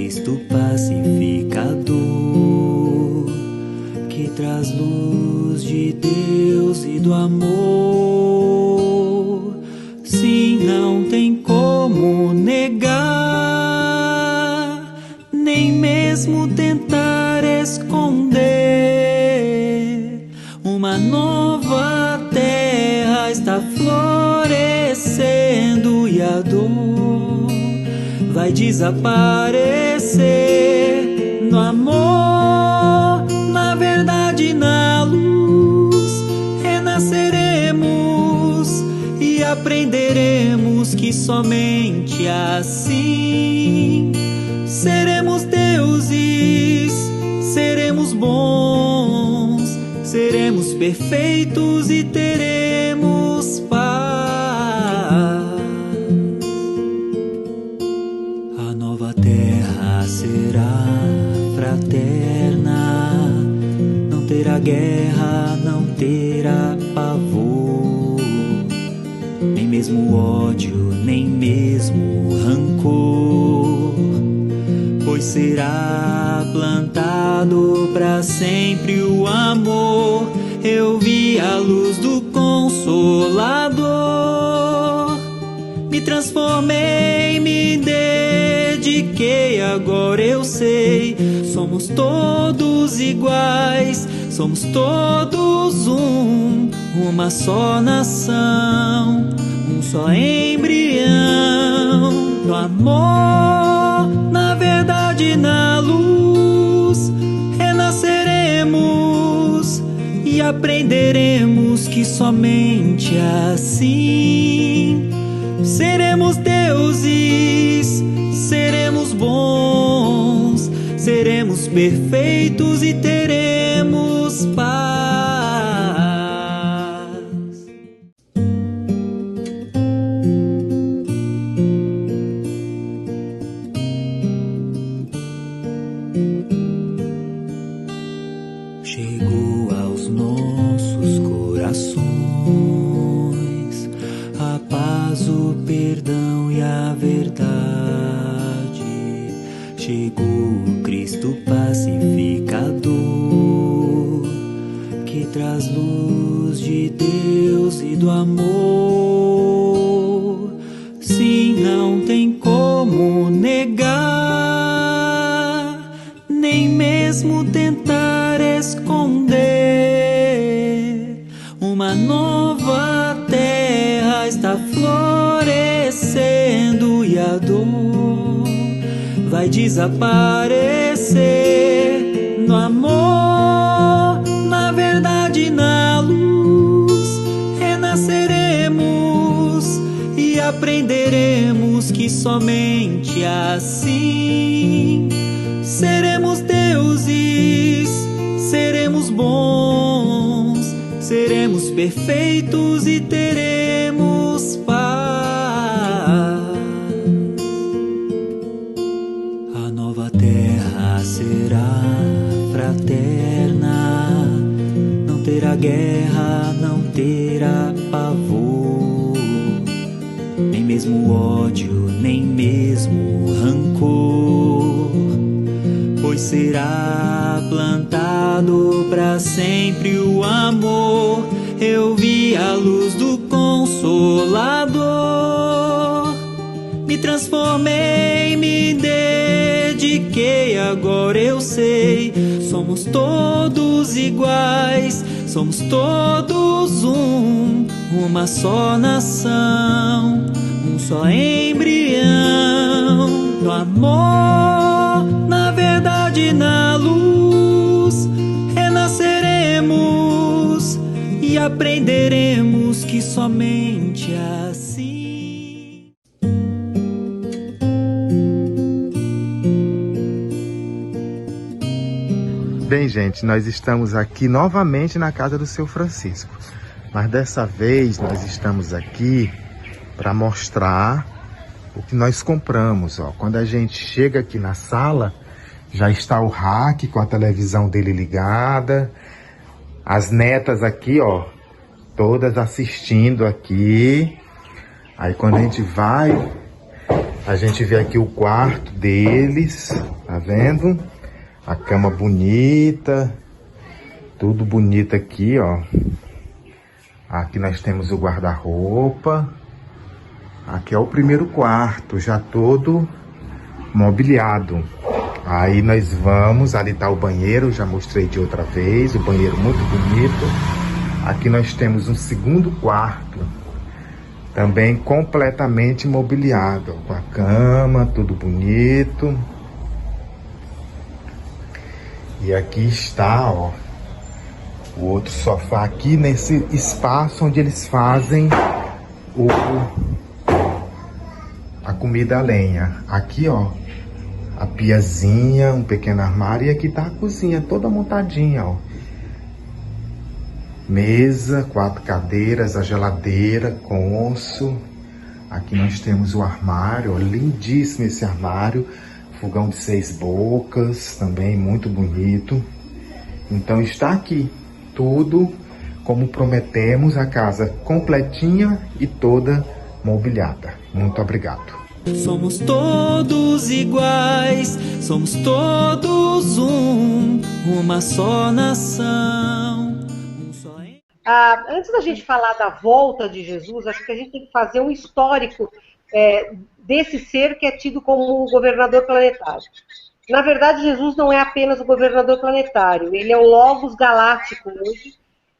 Cristo pacificador, que traz luz de Deus e do amor. Sim, não tem como negar, nem mesmo tentar esconder. Uma nova terra está florescendo e a dor vai desaparecer. No amor, na verdade, na luz, renasceremos e aprenderemos que somente assim seremos deuses, seremos bons, seremos perfeitos e teremos paz. A nova terra será fraterna, não terá guerra, não terá pavor, nem mesmo ódio, nem mesmo rancor, pois será plantado para sempre o amor. Eu vi a luz do Consolador, me transformei, me dediquei, agora eu sei, somos todos iguais, somos todos uma só nação, um só embrião. No amor, na verdade, na luz, renasceremos e aprenderemos que somente assim seremos deuses, seremos bons, seremos perfeitos e teremos paz. Chegou aos nossos corações a paz, o perdão e a verdade. Chegou o Cristo pacificador, que traz luz de Deus e do amor. Sim, não tem como negar, nem mesmo tentar esconder. Uma nova terra está florescendo e a dor vai desaparecer. No amor, na verdade, na luz, renasceremos e aprenderemos que somente assim seremos deuses, seremos bons, seremos perfeitos e teremos paz. A nova terra será fraterna, não terá guerra, não terá pavor, nem mesmo ódio, nem mesmo rancor, pois será plantado para sempre o amor. Eu vi a luz do Consolador, me transformei, me dediquei, agora eu sei, somos todos iguais, somos todos uma só nação, um só embrião. No amor, na verdade, na luz, renasceremos e aprenderemos que somente assim. Bem, gente, nós estamos aqui novamente na casa do seu Francisco, mas dessa vez nós estamos aqui para mostrar o que nós compramos. Ó. Quando a gente chega aqui na sala, já está o Rack com a televisão dele ligada, as netas aqui, ó, todas assistindo aqui. Aí quando a gente vai, a gente vê aqui o quarto deles, Tá vendo? A cama bonita, tudo bonito aqui, ó. Aqui nós temos o guarda-roupa. Aqui é o primeiro quarto, já todo mobiliado. Aí nós vamos, ali tá o banheiro, já mostrei de outra vez, o banheiro muito bonito. Aqui nós temos um segundo quarto, também completamente mobiliado, ó, com a cama, tudo bonito. E aqui está, ó, o outro sofá aqui nesse espaço onde eles fazem a comida a lenha. Aqui, ó, a piazinha, um pequeno armário, e aqui tá a cozinha toda montadinha, ó. Mesa, 4 cadeiras, a geladeira, cônsul. Aqui nós temos o armário, ó, lindíssimo esse armário. Fogão de 6 bocas, também muito bonito. Então está aqui tudo como prometemos, a casa completinha e toda mobiliada. Muito obrigado. Somos todos iguais, somos todos uma só nação. Antes da gente falar da volta de Jesus, acho que a gente tem que fazer um histórico desse ser que é tido como o governador planetário. Na verdade, Jesus não é apenas o governador planetário, ele é o Logos Galáctico hoje,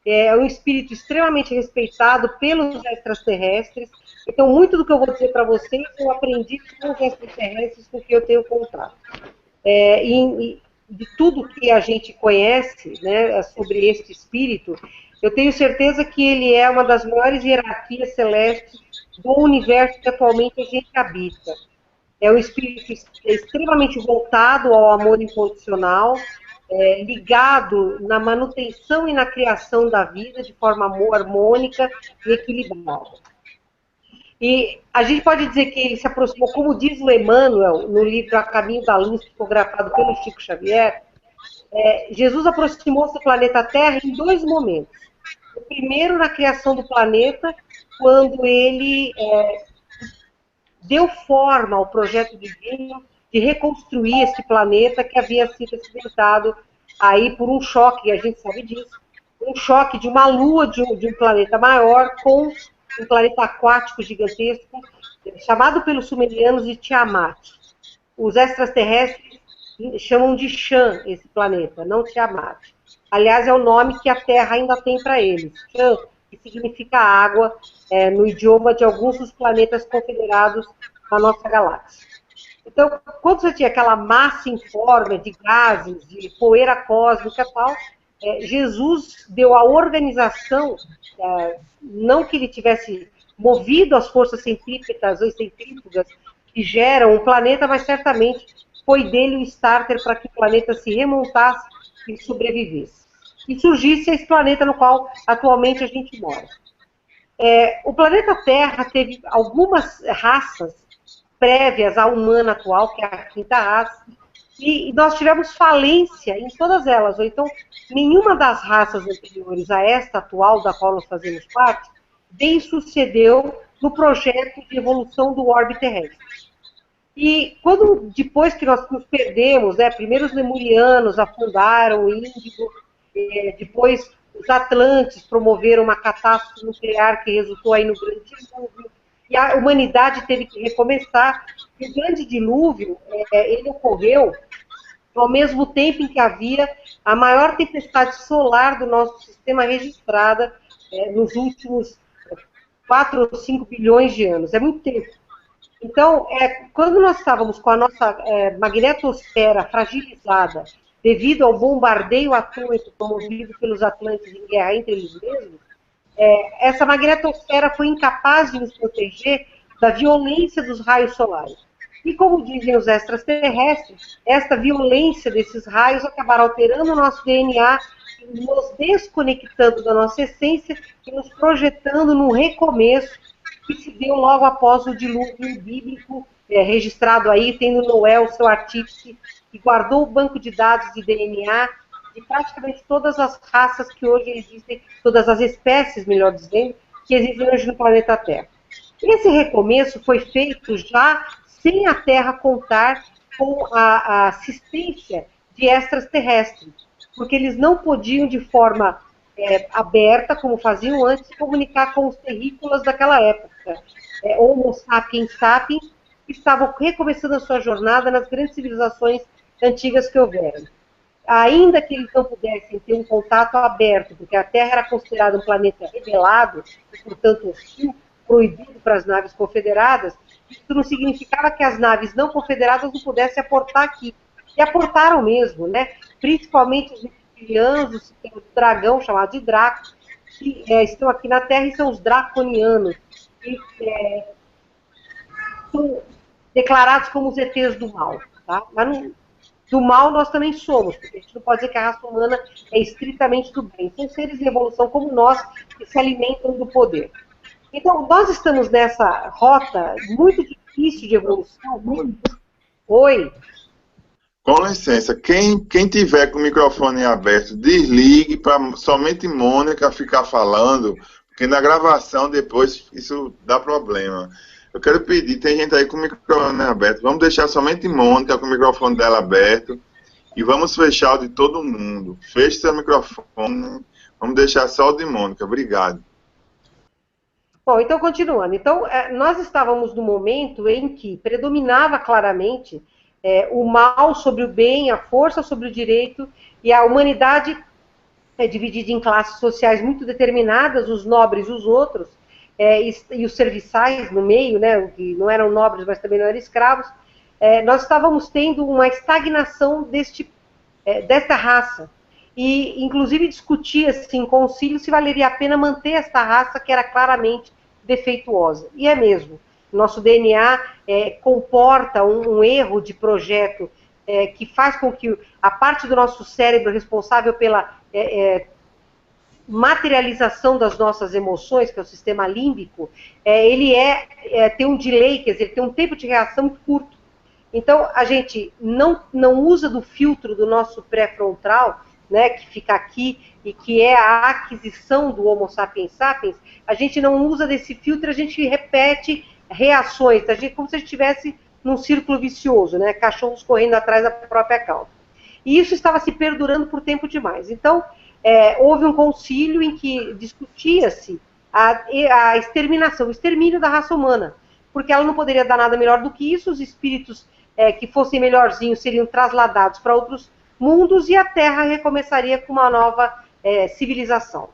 é um espírito extremamente respeitado pelos extraterrestres. Então, muito do que eu vou dizer para vocês, eu aprendi com os extraterrestres com que eu tenho contato. E de tudo que a gente conhece, né, sobre este espírito, eu tenho certeza que ele é uma das maiores hierarquias celestes do universo que atualmente a gente habita. É um espírito extremamente voltado ao amor incondicional, ligado na manutenção e na criação da vida de forma harmônica e equilibrada. E a gente pode dizer que ele se aproximou, como diz o Emmanuel, no livro A Caminho da Luz, psicografado pelo Chico Xavier, Jesus aproximou-se do planeta Terra em 2 momentos. O primeiro, na criação do planeta, quando ele deu forma ao projeto divino de reconstruir esse planeta que havia sido acidentado aí por um choque, a gente sabe disso, um choque de uma lua de um planeta maior com um planeta aquático gigantesco, chamado pelos sumerianos de Tiamat. Os extraterrestres chamam de Shan esse planeta, não Tiamat. Aliás, é o nome que a Terra ainda tem para eles, Shan, que significa água, no idioma de alguns dos planetas confederados da nossa galáxia. Então, quando você tinha aquela massa informe de gases, de poeira cósmica e tal, Jesus deu a organização, não que ele tivesse movido as forças centrípetas ou centrífugas que geram o planeta, mas certamente foi dele o starter para que o planeta se remontasse e sobrevivesse. E surgisse esse planeta no qual atualmente a gente mora. O planeta Terra teve algumas raças prévias à humana atual, que é a 5ª raça, e nós tivemos falência em todas elas, ou então nenhuma das raças anteriores a esta atual, da qual nós fazemos parte, bem sucedeu no projeto de evolução do orbe terrestre. E quando, depois que nós nos perdemos, primeiro os lemurianos afundaram o Índigo, depois os atlantes promoveram uma catástrofe nuclear que resultou aí no grande dilúvio, e a humanidade teve que recomeçar. E o grande dilúvio, ele ocorreu ao mesmo tempo em que havia a maior tempestade solar do nosso sistema registrada nos últimos 4 ou 5 bilhões de anos. É muito tempo. Então, quando nós estávamos com a nossa magnetosfera fragilizada, devido ao bombardeio atômico promovido pelos atlantes em guerra entre eles mesmos, essa magnetosfera foi incapaz de nos proteger da violência dos raios solares. E como dizem os extraterrestres, esta violência desses raios acabará alterando o nosso DNA, nos desconectando da nossa essência e nos projetando num recomeço que se deu logo após o dilúvio bíblico, registrado aí, tendo Noé, o seu artífice, que guardou o banco de dados de DNA de praticamente todas as raças que hoje existem, todas as espécies, melhor dizendo, que existem hoje no planeta Terra. Esse recomeço foi feito já sem a Terra contar com a assistência de extraterrestres, porque eles não podiam, de forma aberta, como faziam antes, se comunicar com os terrícolas daquela época. Homo sapiens sapiens, que estavam recomeçando a sua jornada nas grandes civilizações antigas que houveram. Ainda que eles não pudessem ter um contato aberto, porque a Terra era considerada um planeta rebelado, e, portanto, hostil, proibido para as naves confederadas, isso não significava que as naves não confederadas não pudessem aportar aqui. E aportaram mesmo, né? Principalmente os reptilianos, o dragão chamado de Draco, que estão aqui na Terra, e são os draconianos, que são declarados como os ETs do mal. Tá? Mas não, do mal nós também somos, porque a gente não pode dizer que a raça humana é estritamente do bem. São seres em evolução como nós, que se alimentam do poder. Então, nós estamos nessa rota muito difícil de evolução. Oi. Com licença, quem tiver com o microfone aberto, desligue para somente Mônica ficar falando, porque na gravação depois isso dá problema. Eu quero pedir, tem gente aí com o microfone aberto, vamos deixar somente Mônica com o microfone dela aberto e vamos fechar o de todo mundo. Feche seu microfone, vamos deixar só o de Mônica. Obrigado. Bom, então continuando. Então, nós estávamos no momento em que predominava claramente o mal sobre o bem, a força sobre o direito, e a humanidade é dividida em classes sociais muito determinadas, os nobres e os outros, e os serviçais no meio, né, que não eram nobres, mas também não eram escravos. Nós estávamos tendo uma estagnação desta raça. E, inclusive, discutia-se em concílio se valeria a pena manter esta raça que era claramente defeituosa. E é mesmo. Nosso DNA comporta um erro de projeto que faz com que a parte do nosso cérebro responsável pela materialização das nossas emoções, que é o sistema límbico, ele tem um delay, quer dizer, tem um tempo de reação muito curto. Então, a gente não usa do filtro do nosso pré-frontal, né, que fica aqui, e que é a aquisição do Homo sapiens sapiens, a gente não usa desse filtro, a gente repete reações, como se a gente estivesse num círculo vicioso, né, cachorros correndo atrás da própria cauda. E isso estava se perdurando por tempo demais. Então, houve um concílio em que discutia-se a exterminação, o extermínio da raça humana, porque ela não poderia dar nada melhor do que isso, os espíritos que fossem melhorzinhos seriam trasladados para outros mundos e a Terra recomeçaria com uma nova civilização.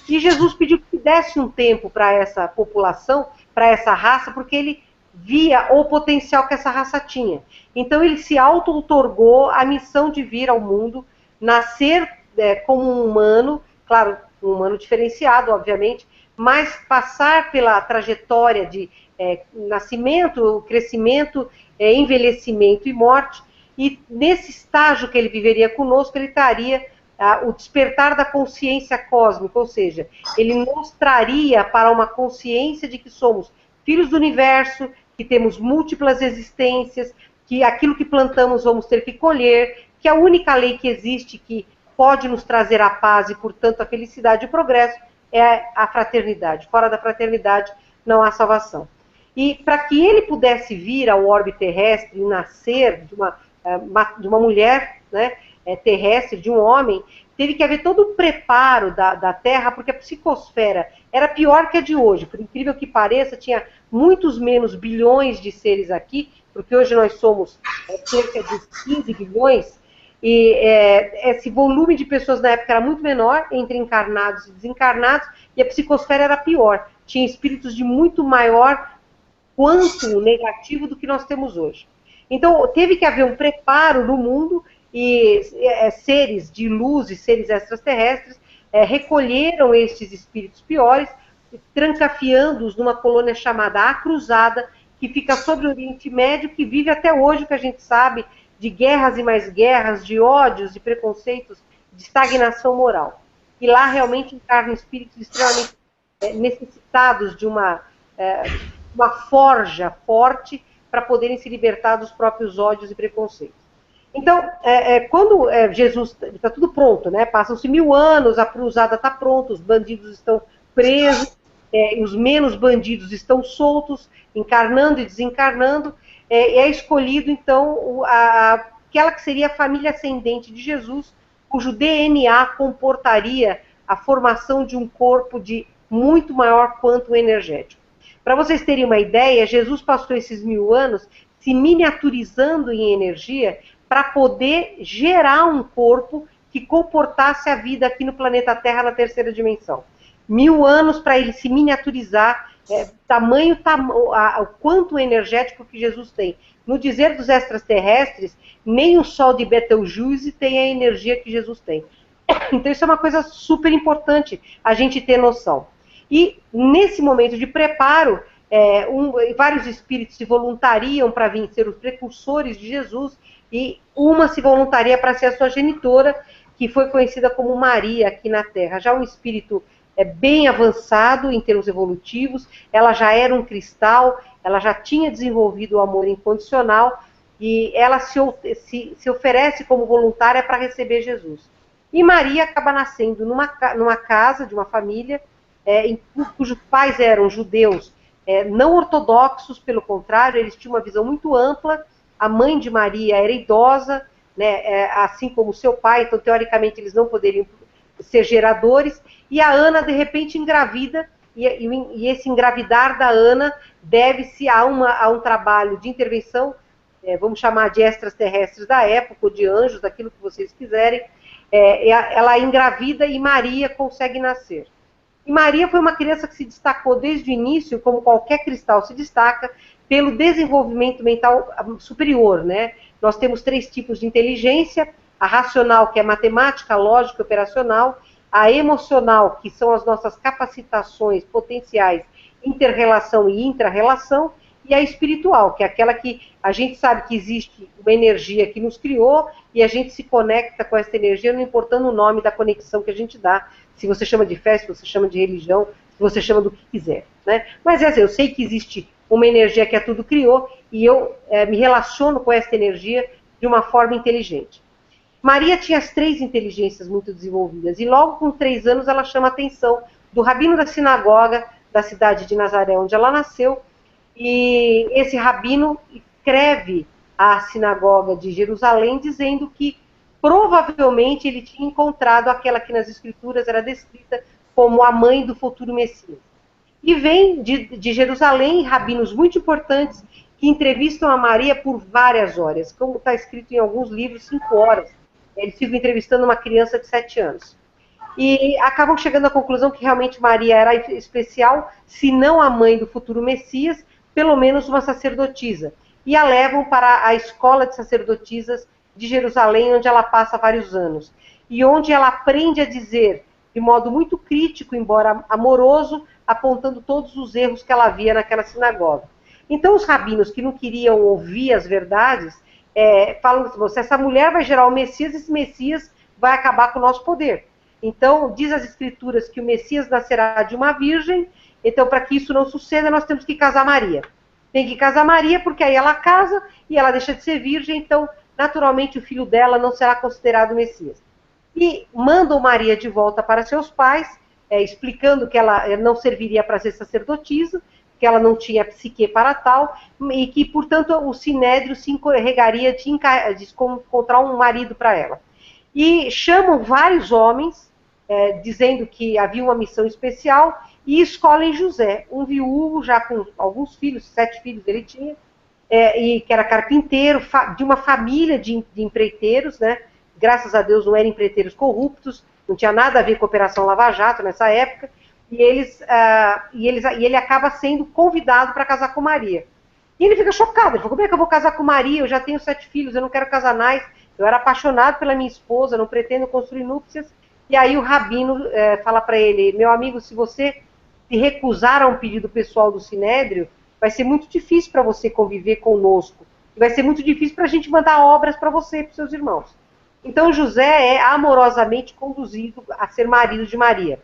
E Jesus pediu que desse um tempo para essa população, para essa raça, porque ele via o potencial que essa raça tinha. Então ele se auto-outorgou a missão de vir ao mundo, nascer como um humano, claro, um humano diferenciado, obviamente, mas passar pela trajetória de nascimento, crescimento, envelhecimento e morte, e nesse estágio que ele viveria conosco, ele traria o despertar da consciência cósmica, ou seja, ele nos traria para uma consciência de que somos filhos do universo, que temos múltiplas existências, que aquilo que plantamos vamos ter que colher, que a única lei que existe que pode nos trazer a paz e, portanto, a felicidade e o progresso é a fraternidade. Fora da fraternidade não há salvação. E para que ele pudesse vir ao orbe terrestre e nascer de uma mulher, né, terrestre, de um homem, teve que haver todo o preparo da Terra, porque a psicosfera era pior que a de hoje. Por incrível que pareça, tinha muitos menos bilhões de seres aqui, porque hoje nós somos cerca de 15 bilhões, e esse volume de pessoas na época era muito menor, entre encarnados e desencarnados, e a psicosfera era pior. Tinha espíritos de muito maior quanto negativo do que nós temos hoje. Então, teve que haver um preparo no mundo, e seres de luz e seres extraterrestres recolheram estes espíritos piores, trancafiando-os numa colônia chamada A Cruzada, que fica sobre o Oriente Médio, que vive até hoje, o que a gente sabe, de guerras e mais guerras, de ódios, de preconceitos, de estagnação moral. E lá realmente encarnam espíritos extremamente necessitados de uma forja forte para poderem se libertar dos próprios ódios e preconceitos. Então, quando Jesus está tudo pronto, né? Passam-se 1000 anos, a cruzada está pronta, os bandidos estão presos, os menos bandidos estão soltos, encarnando e desencarnando. é escolhido, então, aquela que seria a família ascendente de Jesus, cujo DNA comportaria a formação de um corpo de muito maior quanto energético. Para vocês terem uma ideia, Jesus passou esses 1000 anos se miniaturizando em energia para poder gerar um corpo que comportasse a vida aqui no planeta Terra na terceira dimensão. 1000 anos para ele se miniaturizar, o quanto energético que Jesus tem. No dizer dos extraterrestres, nem o Sol de Betelgeuse tem a energia que Jesus tem. Então isso é uma coisa super importante a gente ter noção. E nesse momento de preparo, vários espíritos se voluntariam para vir ser os precursores de Jesus, e uma se voluntaria para ser a sua genitora, que foi conhecida como Maria aqui na Terra. Já um espírito bem avançado em termos evolutivos, ela já era um cristal, ela já tinha desenvolvido o amor incondicional, e ela se oferece como voluntária para receber Jesus. E Maria acaba nascendo numa casa de uma família, cujos pais eram judeus não ortodoxos, pelo contrário, eles tinham uma visão muito ampla. A mãe de Maria era idosa, né, assim como seu pai, então teoricamente eles não poderiam ser geradores, e a Ana de repente engravida, e esse engravidar da Ana deve-se a um trabalho de intervenção, vamos chamar de extraterrestres da época, ou de anjos, daquilo que vocês quiserem. Ela engravida e Maria consegue nascer. E Maria foi uma criança que se destacou desde o início, como qualquer cristal se destaca, pelo desenvolvimento mental superior, né? Nós temos 3 tipos de inteligência: a racional, que é matemática, lógica, operacional; a emocional, que são as nossas capacitações potenciais, inter-relação e intra-relação; e a espiritual, que é aquela que a gente sabe que existe uma energia que nos criou, e a gente se conecta com essa energia, não importando o nome da conexão que a gente dá, se você chama de fé, se você chama de religião, se você chama do que quiser, né? Mas eu sei que existe uma energia que tudo criou, e eu me relaciono com essa energia de uma forma inteligente. Maria tinha as 3 inteligências muito desenvolvidas, e logo com 3 anos ela chama a atenção do rabino da sinagoga da cidade de Nazaré, onde ela nasceu, e esse rabino escreve à sinagoga de Jerusalém dizendo que provavelmente ele tinha encontrado aquela que nas escrituras era descrita como a mãe do futuro Messias. E vem de Jerusalém rabinos muito importantes que entrevistam a Maria por várias horas, como está escrito em alguns livros, 5 horas. Eles ficam entrevistando uma criança de 7 anos. E acabam chegando à conclusão que realmente Maria era especial, se não a mãe do futuro Messias, pelo menos uma sacerdotisa. E a levam para a escola de sacerdotisas de Jerusalém, onde ela passa vários anos. E onde ela aprende a dizer, de modo muito crítico, embora amoroso, apontando todos os erros que ela via naquela sinagoga. Então os rabinos que não queriam ouvir as verdades, falam assim: se essa mulher vai gerar o Messias, esse Messias vai acabar com o nosso poder. Então, diz as escrituras que o Messias nascerá de uma virgem, então para que isso não suceda, nós temos que casar Maria. Tem que casar Maria, porque aí ela casa e ela deixa de ser virgem, então naturalmente o filho dela não será considerado Messias. E mandam Maria de volta para seus pais, explicando que ela não serviria para ser sacerdotisa, que ela não tinha psique para tal, e que, portanto, o Sinédrio se encarregaria de encontrar um marido para ela. E chamam vários homens, dizendo que havia uma missão especial, e escolhem José, um viúvo já com alguns filhos, 7 filhos ele tinha, e que era carpinteiro, de uma família de empreiteiros, né? Graças a Deus não eram empreiteiros corruptos, não tinha nada a ver com a Operação Lava Jato nessa época, e ele acaba sendo convidado para casar com Maria. E ele fica chocado, ele fala: como é que eu vou casar com Maria? Eu já tenho 7 filhos, eu não quero casar mais, eu era apaixonado pela minha esposa, não pretendo construir núpcias. E aí o rabino fala para ele: meu amigo, se você se recusar a um pedido pessoal do Sinédrio, vai ser muito difícil para você conviver conosco, e vai ser muito difícil para a gente mandar obras para você e para os seus irmãos. Então José é amorosamente conduzido a ser marido de Maria.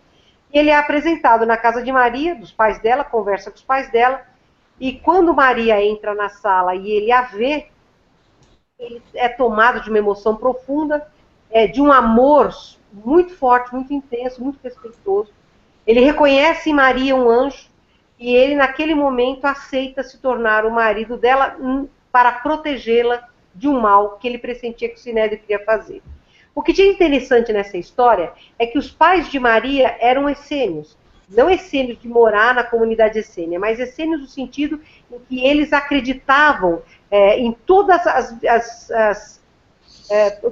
E ele é apresentado na casa de Maria, dos pais dela, conversa com os pais dela, e quando Maria entra na sala e ele a vê, ele é tomado de uma emoção profunda, de um amor muito forte, muito intenso, muito respeitoso. Ele reconhece em Maria um anjo, e ele naquele momento aceita se tornar o marido dela para protegê-la de um mal que ele pressentia que o Sinédrio queria fazer. O que tinha interessante nessa história é que os pais de Maria eram essênios. Não essênios de morar na comunidade essênia, mas essênios no sentido em que eles acreditavam em todas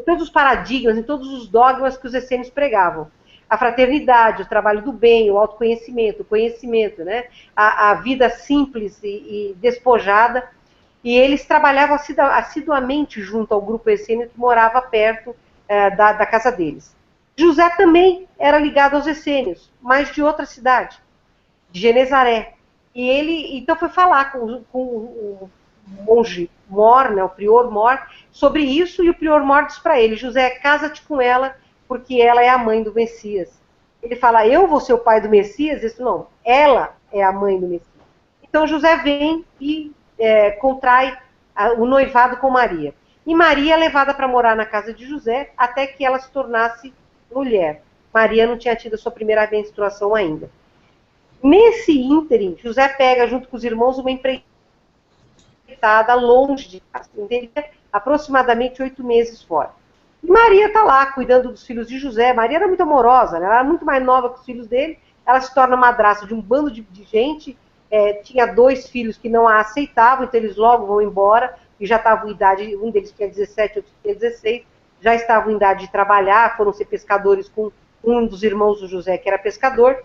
todos os paradigmas, em todos os dogmas que os essênios pregavam. A fraternidade, o trabalho do bem, o autoconhecimento, o conhecimento, né? A vida simples e despojada. E eles trabalhavam assiduamente junto ao grupo essênio que morava perto da casa deles. José também era ligado aos essênios, mas de outra cidade, de Genezaré. E ele então foi falar com o monge Mor, né, o prior Mor, sobre isso, e o prior Mor diz para ele: José, casa-te com ela, porque ela é a mãe do Messias. Ele fala: eu vou ser o pai do Messias? Isso não, ela é a mãe do Messias. Então José vem e contrai o noivado com Maria. E Maria é levada para morar na casa de José até que ela se tornasse mulher. Maria não tinha tido a sua primeira menstruação ainda. Nesse ínterim, José pega junto com os irmãos uma empreitada longe de casa, aproximadamente 8 meses fora. E Maria está lá cuidando dos filhos de José. Maria era muito amorosa, né? Ela era muito mais nova que os filhos dele. Ela se torna madrasta de um bando de gente. Tinha 2 filhos que não a aceitavam, então eles logo vão embora, e já estavam em idade, um deles tinha 17, outro tinha 16, já estavam em idade de trabalhar, foram ser pescadores com um dos irmãos do José, que era pescador.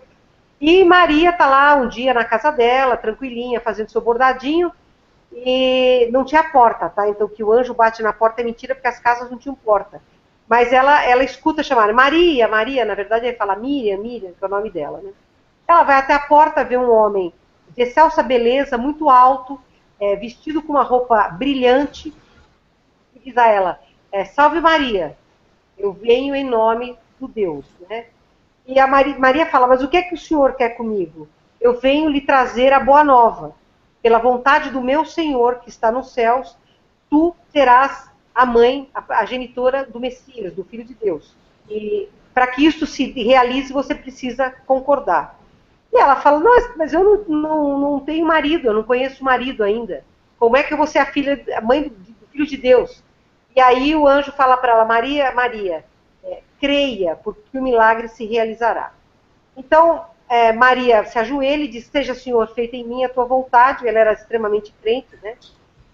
E Maria está lá um dia na casa dela, tranquilinha, fazendo seu bordadinho, e não tinha porta, tá? Então que o anjo bate na porta é mentira, porque as casas não tinham porta. Mas ela escuta chamar Maria, Maria, na verdade ele fala Miriam, Miriam, que é o nome dela, né? Ela vai até a porta, vê um homem de excelsa beleza, muito alto, vestido com uma roupa brilhante, e diz a ela: salve Maria, eu venho em nome do Deus, né? E a Maria fala: mas o que é que o senhor quer comigo? Eu venho lhe trazer a boa nova. Pela vontade do meu Senhor, que está nos céus, tu serás a mãe, a genitora do Messias, do Filho de Deus. E para que isso se realize, você precisa concordar. E ela fala: mas eu não tenho marido, eu não conheço marido ainda. Como é que eu vou ser a mãe do Filho de Deus? E aí o anjo fala para ela: Maria, Maria, creia, porque o milagre se realizará. Então, Maria se ajoelha e diz: seja, Senhor, feita em mim a tua vontade. Ela era extremamente crente, né?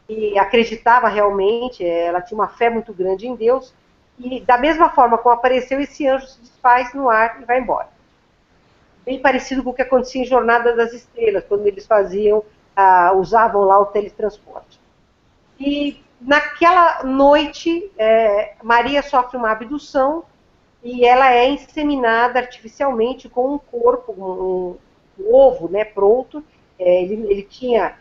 E acreditava realmente, ela tinha uma fé muito grande em Deus. E da mesma forma como apareceu, esse anjo se desfaz no ar e vai embora. Bem parecido com o que acontecia em Jornada das Estrelas, quando eles usavam lá o teletransporte. E naquela noite, Maria sofre uma abdução e ela é inseminada artificialmente com um corpo, um ovo, né, pronto. Ele tinha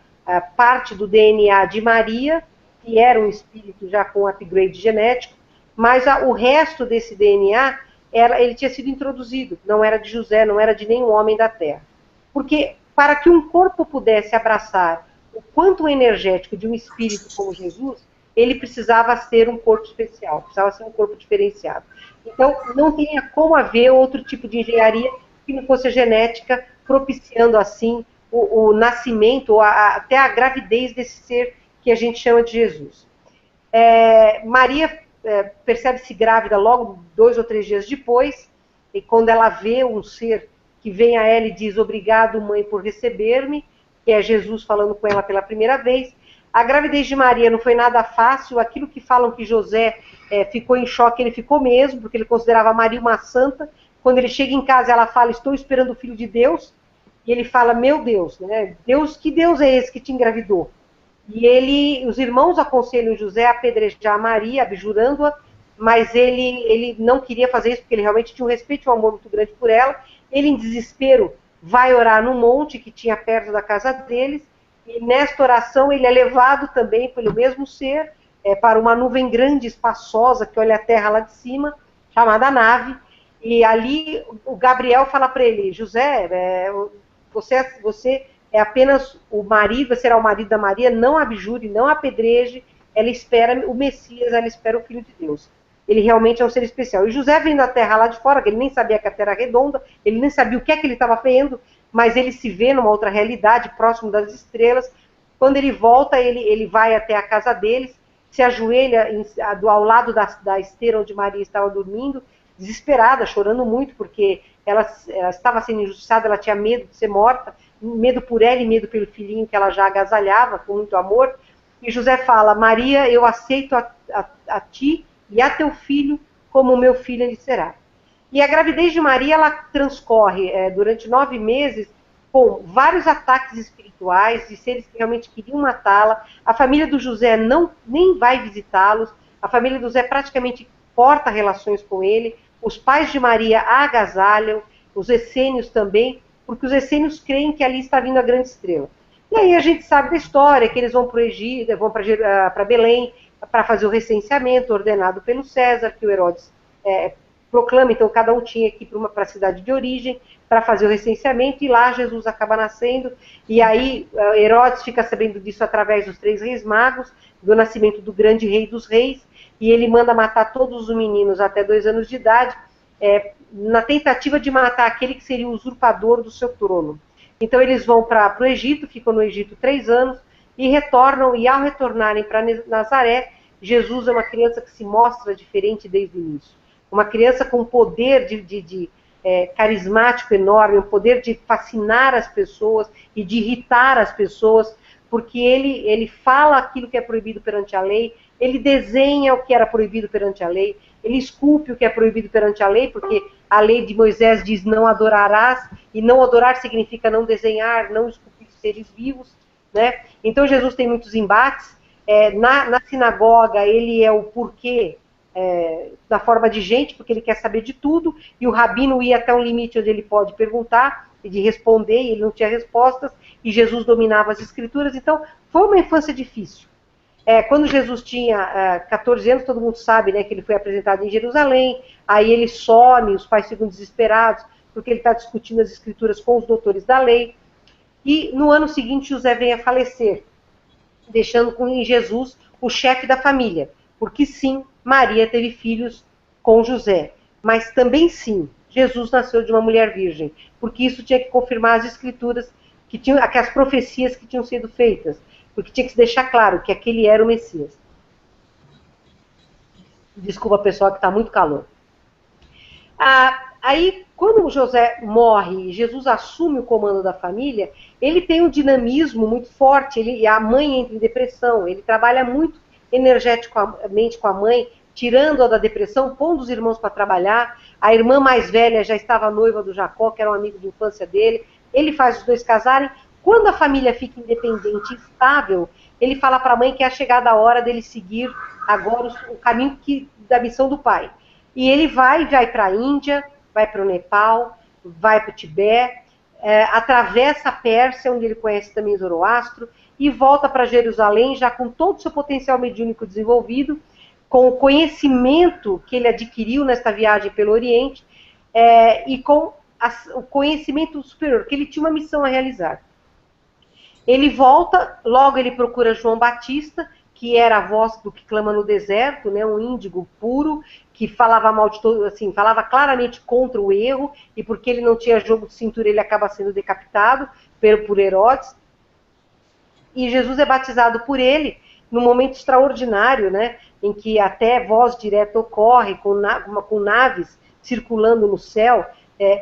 parte do DNA de Maria, que era um espírito já com upgrade genético, mas o resto desse DNA, ele tinha sido introduzido, não era de José, não era de nenhum homem da Terra. Porque para que um corpo pudesse abraçar o quantum energético de um espírito como Jesus, ele precisava ser um corpo especial, precisava ser um corpo diferenciado. Então, não tinha como haver outro tipo de engenharia que não fosse a genética, propiciando assim o nascimento, ou até a gravidez desse ser que a gente chama de Jesus. Maria percebe-se grávida logo 2 ou 3 dias depois, e quando ela vê um ser que vem a ela e diz: obrigado, mãe, por receber-me, que é Jesus falando com ela pela primeira vez. A gravidez de Maria não foi nada fácil. Aquilo que falam que José ficou em choque, ele ficou mesmo, porque ele considerava Maria uma santa. Quando ele chega em casa, ela fala: estou esperando o Filho de Deus. E ele fala: meu Deus, né? Que Deus é esse que te engravidou? E os irmãos aconselham José a apedrejar Maria, abjurando-a, mas ele não queria fazer isso, porque ele realmente tinha um respeito e um amor muito grande por ela. Ele, em desespero, vai orar no monte que tinha perto da casa deles, e nesta oração ele é levado também pelo mesmo ser para uma nuvem grande, espaçosa, que olha a terra lá de cima, chamada nave, e ali o Gabriel fala para ele: José, você é apenas o marido, será o marido da Maria, não abjure, não apedreje, ela espera o Messias, ela espera o Filho de Deus. Ele realmente é um ser especial. E José vem da terra lá de fora, que ele nem sabia que a terra era redonda, ele nem sabia o que é que ele estava vendo, mas ele se vê numa outra realidade, próximo das estrelas, Quando ele volta, ele vai até a casa deles, se ajoelha ao lado da esteira onde Maria estava dormindo, desesperada, chorando muito, porque ela estava sendo injustiçada, ela tinha medo de ser morta, medo por ela e medo pelo filhinho que ela já agasalhava com muito amor. E José fala: Maria, eu aceito a ti e a teu filho como meu filho ele será. E a gravidez de Maria, ela transcorre durante 9 meses com vários ataques espirituais de seres que realmente queriam matá-la. A família do José nem vai visitá-los, a família do José praticamente corta relações com ele, os pais de Maria a agasalham, os essênios também, porque os essênios creem que ali está vindo a grande estrela. E aí a gente sabe da história, que eles vão para o Egito, vão para Belém, para fazer o recenseamento ordenado pelo César, que o Herodes proclama. Então cada um tinha que ir para a cidade de origem para fazer o recenseamento, e lá Jesus acaba nascendo. E aí Herodes fica sabendo disso através dos 3 reis magos, do nascimento do grande rei dos reis, e ele manda matar todos os meninos até 2 anos de idade, na tentativa de matar aquele que seria o usurpador do seu trono. Então eles vão para o Egito, ficam no Egito 3 anos, e retornam, e ao retornarem para Nazaré, Jesus é uma criança que se mostra diferente desde o início. Uma criança com poder carismático enorme, um poder de fascinar as pessoas e de irritar as pessoas, porque ele fala aquilo que é proibido perante a lei, ele desenha o que era proibido perante a lei, ele esculpe o que é proibido perante a lei, porque a lei de Moisés diz: não adorarás, e não adorar significa não desenhar, não esculpir seres vivos, né? Então Jesus tem muitos embates. Na sinagoga ele é o porquê, na forma de gente, porque ele quer saber de tudo, e o rabino ia até um limite onde ele pode perguntar e de responder, e ele não tinha respostas, e Jesus dominava as escrituras. Então foi uma infância difícil. Quando Jesus tinha 14 anos, todo mundo sabe, né, que ele foi apresentado em Jerusalém, aí ele some, os pais ficam desesperados, porque ele está discutindo as escrituras com os doutores da lei, e no ano seguinte José vem a falecer, deixando em Jesus o chefe da família, porque sim, Maria teve filhos com José, mas também sim, Jesus nasceu de uma mulher virgem, porque isso tinha que confirmar as escrituras, as profecias que tinham sido feitas, porque tinha que se deixar claro que aquele era o Messias. Desculpa, pessoal, que está muito calor. Aí, quando José morre e Jesus assume o comando da família, ele tem um dinamismo muito forte, a mãe entra em depressão, ele trabalha muito energeticamente com a mãe, tirando-a da depressão, pondo os irmãos para trabalhar. A irmã mais velha já estava noiva do Jacó, que era um amigo de infância dele, ele faz os 2 casarem. Quando a família fica independente e estável, ele fala para a mãe que é chegada a hora dele seguir agora o caminho da missão do pai. E ele vai para a Índia, vai para o Nepal, vai para o Tibete, atravessa a Pérsia, onde ele conhece também Zoroastro, e volta para Jerusalém, já com todo o seu potencial mediúnico desenvolvido, com o conhecimento que ele adquiriu nesta viagem pelo Oriente, e com o conhecimento superior, que ele tinha uma missão a realizar. Ele volta, logo ele procura João Batista, que era a voz do que clama no deserto, né, um índigo puro, que falava mal de todo, assim, falava claramente contra o erro, e porque ele não tinha jogo de cintura, ele acaba sendo decapitado por Herodes. E Jesus é batizado por ele num momento extraordinário, né, em que até voz direta ocorre, com naves circulando no céu,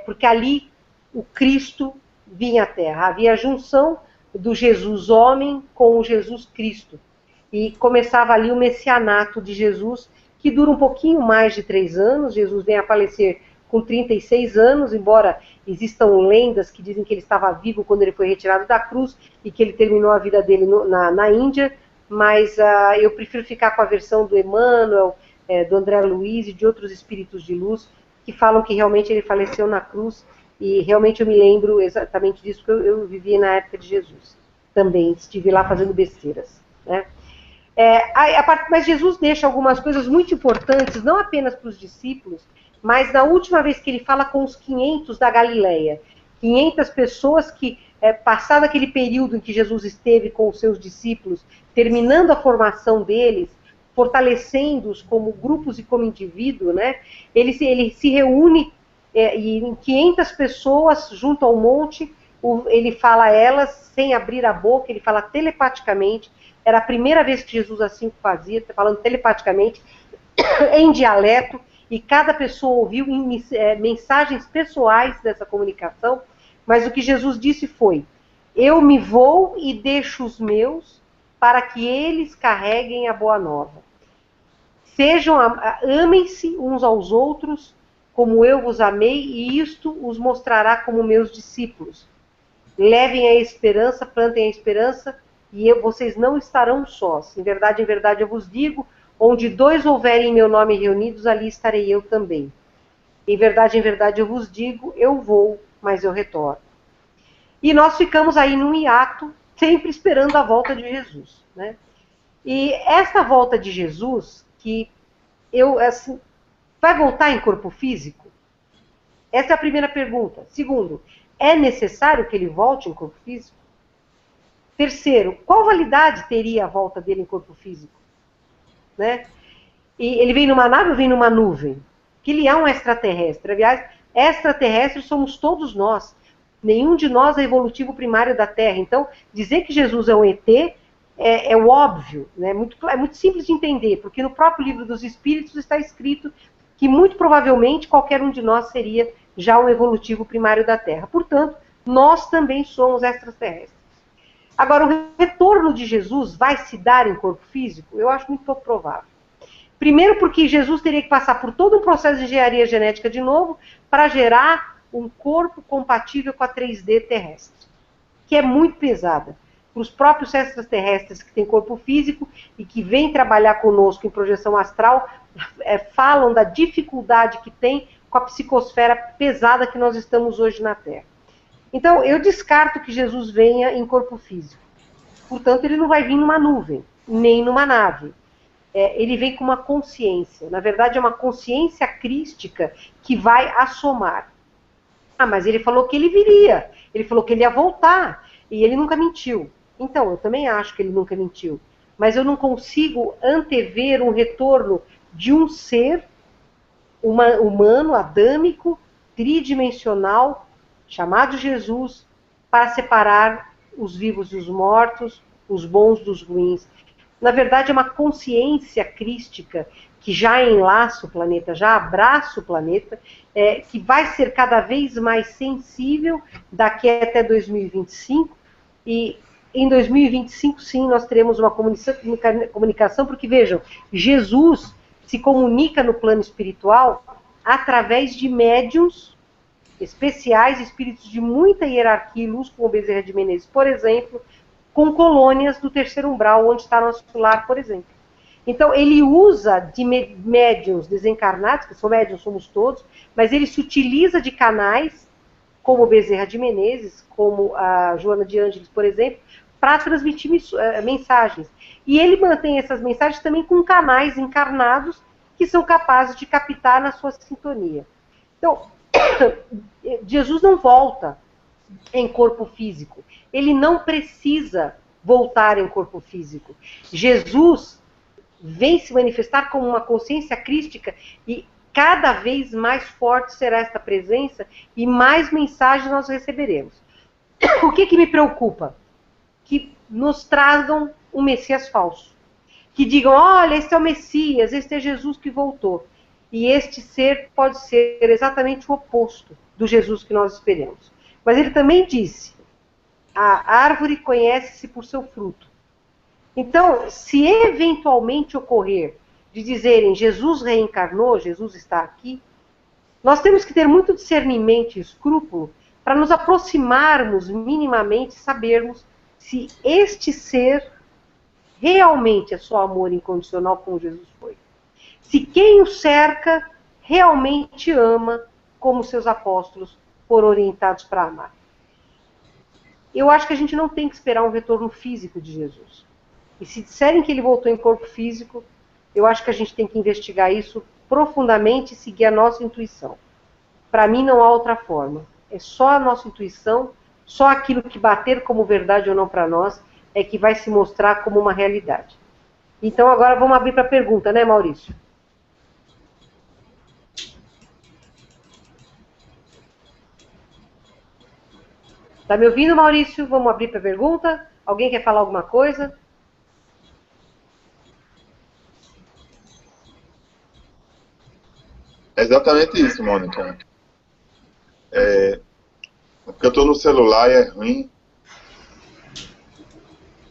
porque ali o Cristo vinha à Terra. Havia a junção do Jesus homem com o Jesus Cristo. E começava ali o messianato de Jesus, que dura um pouquinho mais de 3 anos. Jesus vem a falecer com 36 anos, embora existam lendas que dizem que ele estava vivo quando ele foi retirado da cruz e que ele terminou a vida dele na Índia, mas eu prefiro ficar com a versão do Emmanuel, do André Luiz e de outros espíritos de luz, que falam que realmente ele faleceu na cruz, e realmente eu me lembro exatamente disso, porque eu vivi na época de Jesus. Também estive lá fazendo besteiras, né? Mas Jesus deixa algumas coisas muito importantes, não apenas para os discípulos, mas na última vez que ele fala com os 500 da Galileia, 500 pessoas que, passado aquele período em que Jesus esteve com os seus discípulos, terminando a formação deles, fortalecendo-os como grupos e como indivíduo, né? Ele se reúne e em 500 pessoas junto ao monte, ele fala a elas sem abrir a boca, ele fala telepaticamente. Era a primeira vez que Jesus assim fazia, falando telepaticamente, em dialeto, e cada pessoa ouviu mensagens pessoais dessa comunicação, mas o que Jesus disse foi: eu me vou e deixo os meus para que eles carreguem a boa nova. Amem-se uns aos outros como eu vos amei, e isto os mostrará como meus discípulos. Levem a esperança, plantem a esperança, e vocês não estarão sós. Em verdade, eu vos digo, onde 2 houverem em meu nome reunidos, ali estarei eu também. Em verdade, eu vos digo, eu vou, mas eu retorno. E nós ficamos aí num hiato, sempre esperando a volta de Jesus, né? E essa volta de Jesus, que vai voltar em corpo físico? Essa é a primeira pergunta. Segundo, é necessário que ele volte em corpo físico? Terceiro, qual validade teria a volta dele em corpo físico? Né? E ele vem numa nave ou vem numa nuvem? Que ele é um extraterrestre. Aliás, extraterrestres somos todos nós. Nenhum de nós é evolutivo primário da Terra. Então, dizer que Jesus é um ET é o óbvio, né? É muito simples de entender, porque no próprio livro dos Espíritos está escrito que muito provavelmente qualquer um de nós seria já um evolutivo primário da Terra. Portanto, nós também somos extraterrestres. Agora, o retorno de Jesus vai se dar em corpo físico? Eu acho muito pouco provável. Primeiro porque Jesus teria que passar por todo um processo de engenharia genética de novo para gerar um corpo compatível com a 3D terrestre, que é muito pesada. Para os próprios extraterrestres que têm corpo físico e que vêm trabalhar conosco em projeção astral, falam da dificuldade que tem com a psicosfera pesada que nós estamos hoje na Terra. Então, eu descarto que Jesus venha em corpo físico. Portanto, ele não vai vir numa nuvem, nem numa nave. Ele vem com uma consciência. Na verdade, é uma consciência crística que vai assomar. Ah, mas ele falou que ele viria. Ele falou que ele ia voltar. E ele nunca mentiu. Então, eu também acho que ele nunca mentiu. Mas eu não consigo antever um retorno de um ser humano, adâmico, tridimensional, chamado Jesus, para separar os vivos dos mortos, os bons dos ruins. Na verdade, é uma consciência crística que já enlaça o planeta, já abraça o planeta, que vai ser cada vez mais sensível daqui até 2025, e em 2025, sim, nós teremos uma comunicação, porque, vejam, Jesus se comunica no plano espiritual através de médiuns especiais, espíritos de muita hierarquia e luz, como o Bezerra de Menezes, por exemplo, com colônias do terceiro umbral, onde está nosso lar, por exemplo. Então, ele usa de médiuns desencarnados, que são médiuns, somos todos, mas ele se utiliza de canais, como o Bezerra de Menezes, como a Joana de Ângeles, por exemplo, para transmitir mensagens. E ele mantém essas mensagens também com canais encarnados que são capazes de captar na sua sintonia. Então, Jesus não volta em corpo físico. Ele não precisa voltar em corpo físico. Jesus vem se manifestar como uma consciência crística e cada vez mais forte será esta presença e mais mensagens nós receberemos. O que me preocupa? Que nos tragam um Messias falso. Que digam, olha, este é o Messias, este é Jesus que voltou. E este ser pode ser exatamente o oposto do Jesus que nós esperamos. Mas ele também disse, a árvore conhece-se por seu fruto. Então, se eventualmente ocorrer de dizerem Jesus reencarnou, Jesus está aqui, nós temos que ter muito discernimento e escrúpulo para nos aproximarmos minimamente, sabermos se este ser realmente é só amor incondicional como Jesus foi. Se quem o cerca realmente ama como seus apóstolos foram orientados para amar. Eu acho que a gente não tem que esperar um retorno físico de Jesus. E se disserem que ele voltou em corpo físico, eu acho que a gente tem que investigar isso profundamente e seguir a nossa intuição. Para mim não há outra forma. É só a nossa intuição, só aquilo que bater como verdade ou não para nós, é que vai se mostrar como uma realidade. Então agora vamos abrir para a pergunta, né, Maurício? Tá me ouvindo, Maurício? Vamos abrir para pergunta? Alguém quer falar alguma coisa? É exatamente isso, Mônica. Porque eu estou no celular e é ruim,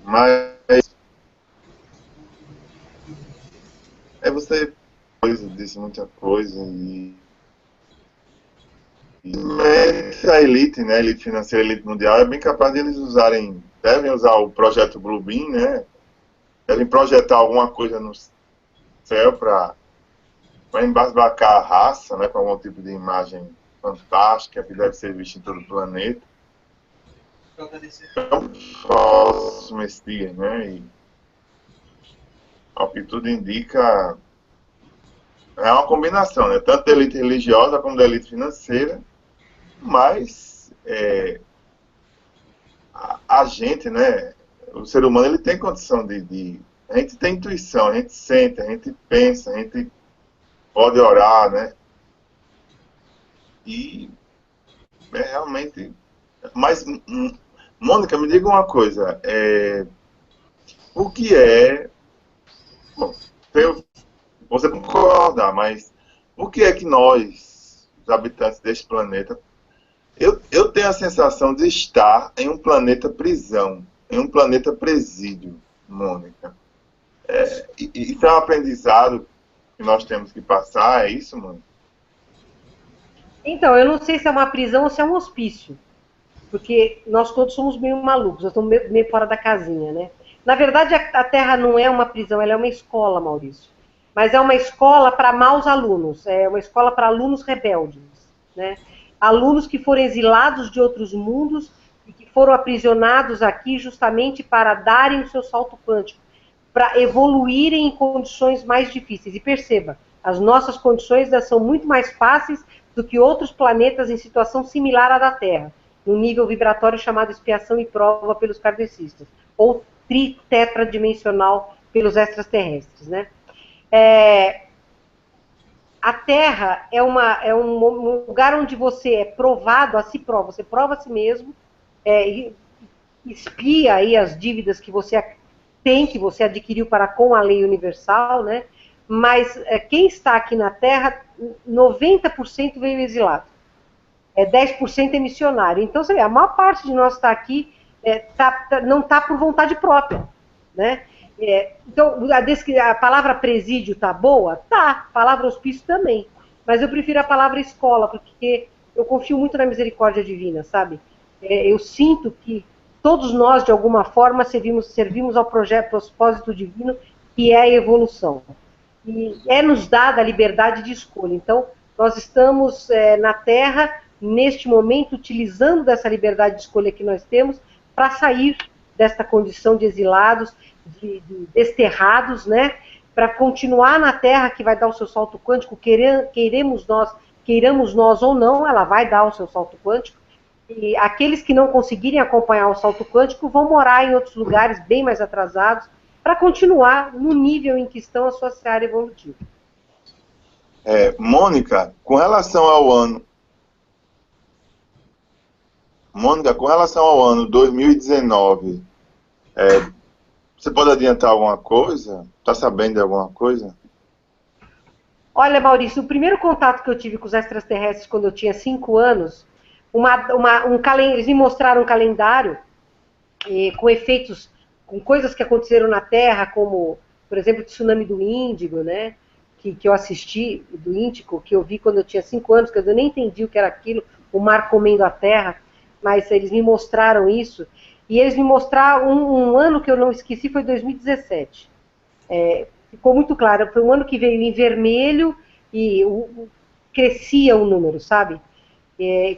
mas você disse muita coisa e a elite, né, a elite financeira, a elite mundial, é bem capaz de eles devem usar o projeto Bluebeam, né, devem projetar alguma coisa no céu para embasbacar a raça, né, com algum tipo de imagem fantástica que deve ser vista em todo o planeta. É um próximo esse dia, né, e ao que tudo indica, é uma combinação, né, tanto da elite religiosa como da elite financeira, mas a gente, né, o ser humano, ele tem condição a gente tem intuição, a gente sente, a gente pensa, a gente pode orar, né, e realmente, mas, Mônica, me diga uma coisa, o que bom, você concordar, mas o que é que nós, os habitantes deste planeta, eu tenho a sensação de estar em um planeta prisão, em um planeta presídio, Mônica. Isso é um aprendizado que nós temos que passar, é isso, Mônica? Então, eu não sei se é uma prisão ou se é um hospício, porque nós todos somos meio malucos, nós estamos meio fora da casinha, né? Na verdade, a Terra não é uma prisão, ela é uma escola, Maurício. Mas é uma escola para maus alunos, é uma escola para alunos rebeldes, né? Alunos que foram exilados de outros mundos e que foram aprisionados aqui justamente para darem o seu salto quântico, para evoluírem em condições mais difíceis. E perceba, as nossas condições são muito mais fáceis do que outros planetas em situação similar à da Terra, no nível vibratório chamado expiação e prova pelos kardecistas, ou tritetradimensional pelos extraterrestres, né? A Terra é um lugar onde você é provado, você prova a si mesmo, expia aí as dívidas que você tem, que você adquiriu para com a lei universal, né? Mas quem está aqui na Terra, 90% veio exilado. 10% é missionário. Então, você vê, a maior parte de nós está aqui não está por vontade própria, né? Então, a palavra presídio está boa? Tá. A palavra hospício também. Mas eu prefiro a palavra escola, porque eu confio muito na misericórdia divina, sabe? Eu sinto que todos nós, de alguma forma, servimos ao propósito divino, que é a evolução. E nos dada a liberdade de escolha. Então, nós estamos na Terra, neste momento, utilizando dessa liberdade de escolha que nós temos para sair desta condição de exilados, de desterrados, né? Para continuar na Terra, que vai dar o seu salto quântico, queiramos nós ou não, ela vai dar o seu salto quântico. E aqueles que não conseguirem acompanhar o salto quântico vão morar em outros lugares bem mais atrasados, para continuar no nível em que estão a sua seara evolutiva. Mônica, com relação ao ano 2019, você pode adiantar alguma coisa? Está sabendo de alguma coisa? Olha, Maurício, o primeiro contato que eu tive com os extraterrestres quando eu tinha 5 anos, eles me mostraram um calendário com efeitos, com coisas que aconteceram na Terra, como, por exemplo, o tsunami do Índigo, né? Que eu assisti, do Índico, que eu vi quando eu tinha 5 anos, que eu nem entendi o que era aquilo, o mar comendo a Terra, mas eles me mostraram isso. E eles me mostraram um ano que eu não esqueci, foi 2017. Ficou muito claro, foi um ano que veio em vermelho e crescia o número, sabe?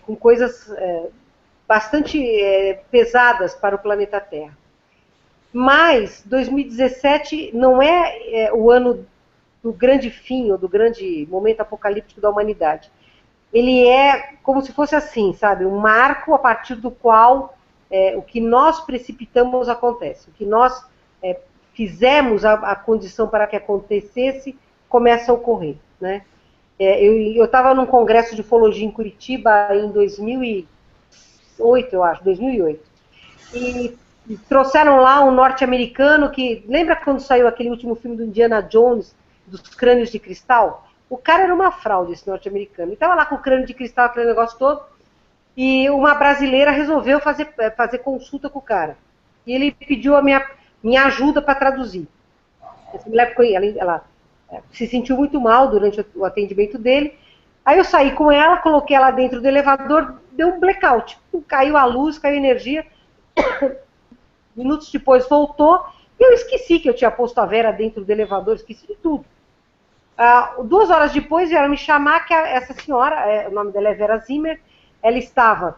Com coisas bastante pesadas para o planeta Terra. Mas 2017 não é o ano do grande fim, ou do grande momento apocalíptico da humanidade. Ele é como se fosse assim, sabe? Um marco a partir do qual o que nós precipitamos acontece. O que nós fizemos a condição para que acontecesse começa a ocorrer, né? Eu estava num congresso de ufologia em Curitiba em 2006, 2008, eu acho, 2008. E trouxeram lá um norte-americano que... Lembra quando saiu aquele último filme do Indiana Jones, dos crânios de cristal? O cara era uma fraude, esse norte-americano. Ele estava lá com o crânio de cristal, aquele negócio todo, e uma brasileira resolveu fazer consulta com o cara. E ele pediu a minha ajuda para traduzir. Essa mulher ficou, ela se sentiu muito mal durante o atendimento dele. Aí eu saí com ela, coloquei ela dentro do elevador, deu um blackout. Caiu a luz, caiu a energia. Minutos depois voltou, e eu esqueci que eu tinha posto a Vera dentro do elevador, esqueci de tudo. 2 horas depois vieram me chamar que essa senhora, o nome dela é Vera Zimmer, ela estava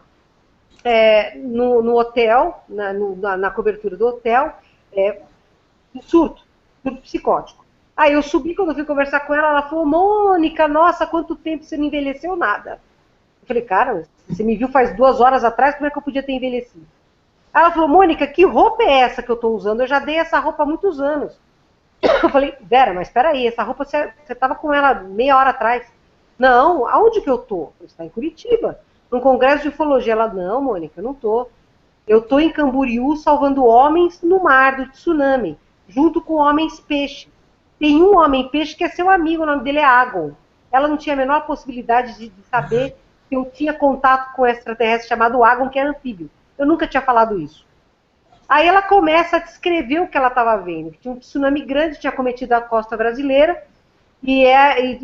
no hotel, na cobertura do hotel, em surto psicótico. Aí eu subi, quando eu fui conversar com ela, ela falou: Mônica, nossa, quanto tempo você não envelheceu nada. Eu falei: cara, você me viu faz 2 horas atrás, como é que eu podia ter envelhecido? Ela falou: Mônica, que roupa é essa que eu estou usando? Eu já dei essa roupa há muitos anos. Eu falei: Vera, mas espera aí, essa roupa você estava com ela meia hora atrás. Não, aonde que eu estou? Você está em Curitiba, num congresso de ufologia. Ela: não, Mônica, eu não estou. Eu estou em Camboriú salvando homens no mar do tsunami, junto com homens peixe. Tem um homem peixe que é seu amigo, o nome dele é Agon. Ela não tinha a menor possibilidade de saber que eu tinha contato com um extraterrestre chamado Agon, que é anfíbio. Eu nunca tinha falado isso. Aí ela começa a descrever o que ela estava vendo. Tinha um tsunami grande, tinha cometido a costa brasileira, e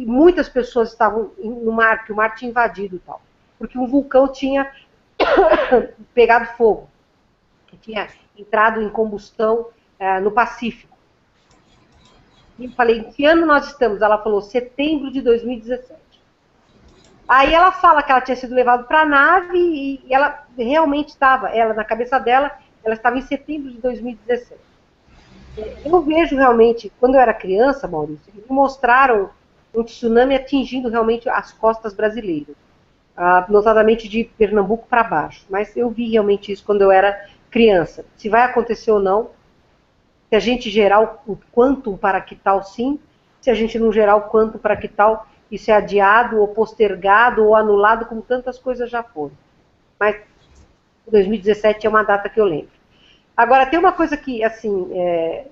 muitas pessoas estavam no mar, que o mar tinha invadido e tal. Porque um vulcão tinha pegado fogo, que tinha entrado em combustão no Pacífico. E eu falei: em que ano nós estamos? Ela falou: setembro de 2017. Aí ela fala que ela tinha sido levada para a nave e ela realmente estava, na cabeça dela, ela estava em setembro de 2017. Eu vejo realmente, quando eu era criança, Maurício, eles mostraram um tsunami atingindo realmente as costas brasileiras, notadamente de Pernambuco para baixo. Mas eu vi realmente isso quando eu era criança. Se vai acontecer ou não, se a gente gerar o quantum paraquital, sim. Se a gente não gerar o quantum paraquital, isso é adiado, ou postergado, ou anulado, como tantas coisas já foram. Mas 2017 é uma data que eu lembro. Agora, tem uma coisa que, assim,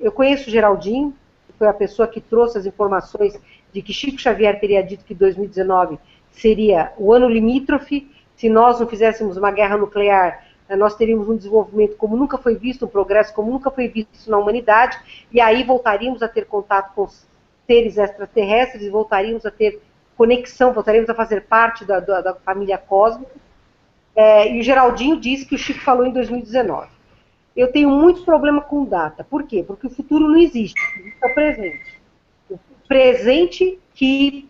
eu conheço o Geraldinho, que foi a pessoa que trouxe as informações de que Chico Xavier teria dito que 2019 seria o ano limítrofe. Se nós não fizéssemos uma guerra nuclear, nós teríamos um desenvolvimento como nunca foi visto, um progresso como nunca foi visto na humanidade, e aí voltaríamos a ter contato com seres extraterrestres, e voltaríamos a ter conexão, voltaríamos a fazer parte da família cósmica. E o Geraldinho disse que o Chico falou em 2019. Eu tenho muito problema com data. Por quê? Porque o futuro não existe, é o presente. O presente que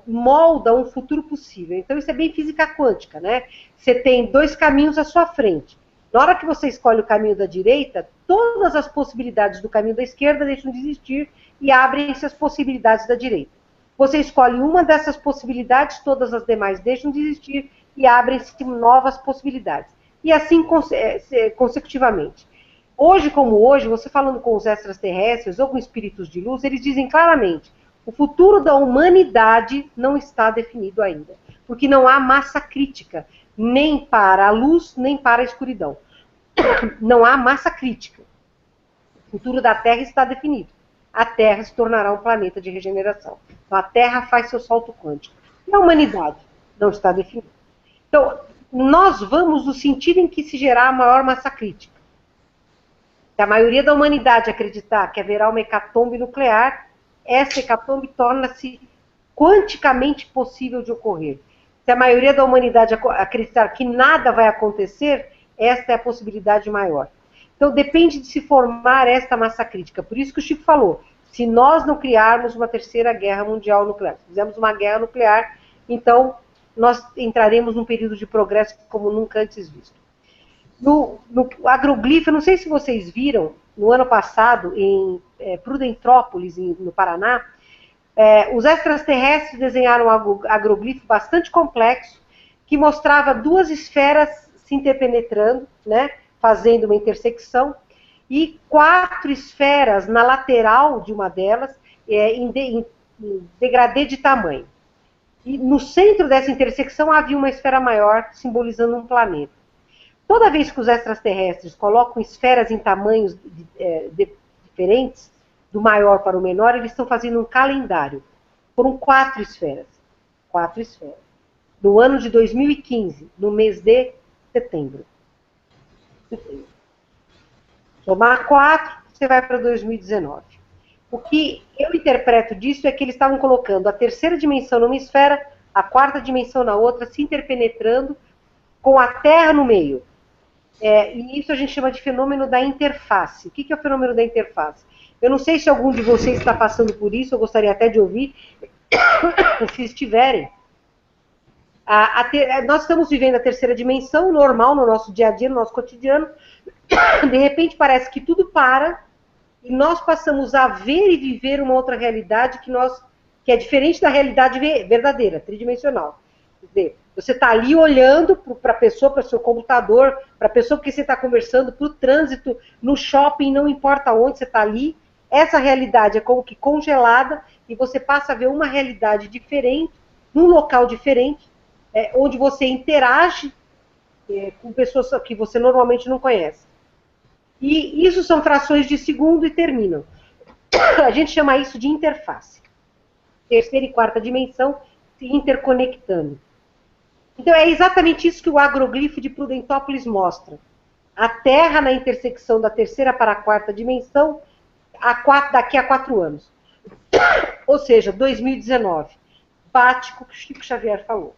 molda um futuro possível. Então isso é bem física quântica, né? Você tem 2 caminhos à sua frente. Na hora que você escolhe o caminho da direita, todas as possibilidades do caminho da esquerda deixam de existir e abrem-se as possibilidades da direita. Você escolhe uma dessas possibilidades, todas as demais deixam de existir e abrem-se novas possibilidades. E assim consecutivamente. Hoje como hoje, você falando com os extraterrestres ou com espíritos de luz, eles dizem claramente: o futuro da humanidade não está definido ainda, porque não há massa crítica, nem para a luz, nem para a escuridão. Não há massa crítica. O futuro da Terra está definido. A Terra se tornará um planeta de regeneração. Então a Terra faz seu salto quântico. E a humanidade não está definida. Então, nós vamos no sentido em que se gerar a maior massa crítica. Se a maioria da humanidade acreditar que haverá uma hecatombe nuclear, essa hecatombe torna-se quanticamente possível de ocorrer. Se a maioria da humanidade acreditar que nada vai acontecer, esta é a possibilidade maior. Então depende de se formar esta massa crítica. Por isso que o Chico falou: se nós não criarmos uma terceira guerra mundial nuclear, se fizermos uma guerra nuclear, então nós entraremos num período de progresso como nunca antes visto. No agroglifo, não sei se vocês viram, no ano passado, em Prudentrópolis, no Paraná, os extraterrestres desenharam um agroglifo bastante complexo, que mostrava 2 esferas se interpenetrando, né, fazendo uma intersecção, e 4 esferas na lateral de uma delas, em degradê de tamanho. E no centro dessa intersecção havia uma esfera maior, simbolizando um planeta. Toda vez que os extraterrestres colocam esferas em tamanhos diferentes, do maior para o menor, eles estão fazendo um calendário. Foram 4 esferas. 4 esferas. No ano de 2015, no mês de setembro. Somar 4, você vai para 2019. O que eu interpreto disso é que eles estavam colocando a terceira dimensão numa esfera, a quarta dimensão na outra, se interpenetrando, com a Terra no meio. E isso a gente chama de fenômeno da interface. O que é o fenômeno da interface? Eu não sei se algum de vocês está passando por isso, eu gostaria até de ouvir, se estiverem. Nós estamos vivendo a terceira dimensão, normal, no nosso dia a dia, no nosso cotidiano. De repente parece que tudo para, e nós passamos a ver e viver uma outra realidade que é diferente da realidade verdadeira, tridimensional. Quer dizer, você está ali olhando para a pessoa, para o seu computador, para a pessoa que você está conversando, para o trânsito, no shopping, não importa onde você está ali. Essa realidade é como que congelada e você passa a ver uma realidade diferente, num local diferente, onde você interage com pessoas que você normalmente não conhece. E isso são frações de segundo e terminam. A gente chama isso de interface. Terceira e quarta dimensão se interconectando. Então é exatamente isso que o agroglifo de Prudentópolis mostra. A Terra na intersecção da terceira para a quarta dimensão daqui a 4 anos. Ou seja, 2019. Bate com o que o Chico Xavier falou.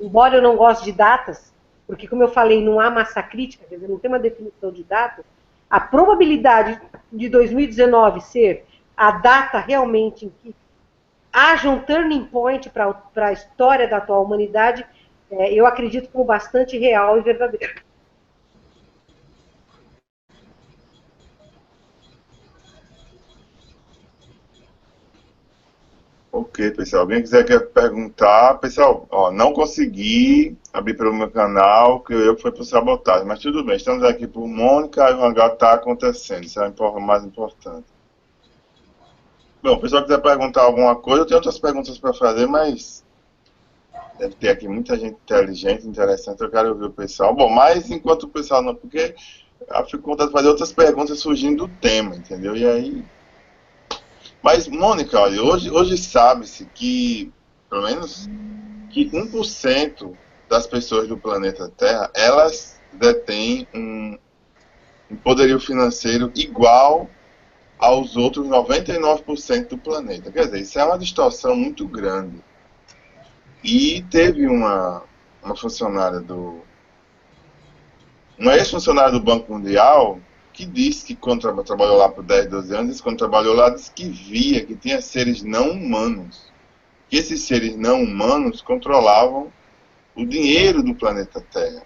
Embora eu não goste de datas, porque, como eu falei, não há massa crítica, quer dizer, não tem uma definição de data, a probabilidade de 2019 ser a data realmente em que haja um turning point para a história da atual humanidade, eu acredito como bastante real e verdadeiro. Ok, pessoal. Alguém quer perguntar? Pessoal, não consegui abrir pelo meu canal, que eu fui por sabotagem, mas tudo bem. Estamos aqui por Mônica e o hangar está acontecendo. Isso é o mais importante. Bom, o pessoal quiser perguntar alguma coisa, eu tenho outras perguntas para fazer, mas deve ter aqui muita gente inteligente, interessante, eu quero ouvir o pessoal. Bom, mas enquanto o pessoal não... Porque eu fico com vontade de fazer outras perguntas surgindo do tema, entendeu? E aí... Mas, Mônica, olha, hoje sabe-se que, pelo menos, que 1% das pessoas do planeta Terra, elas detêm um poderio financeiro igual aos outros 99% do planeta. Quer dizer, isso é uma distorção muito grande. E teve uma funcionária uma ex-funcionária do Banco Mundial que disse que quando trabalhou lá por 10, 12 anos, quando trabalhou lá, disse que via que tinha seres não humanos. Que esses seres não humanos controlavam o dinheiro do planeta Terra.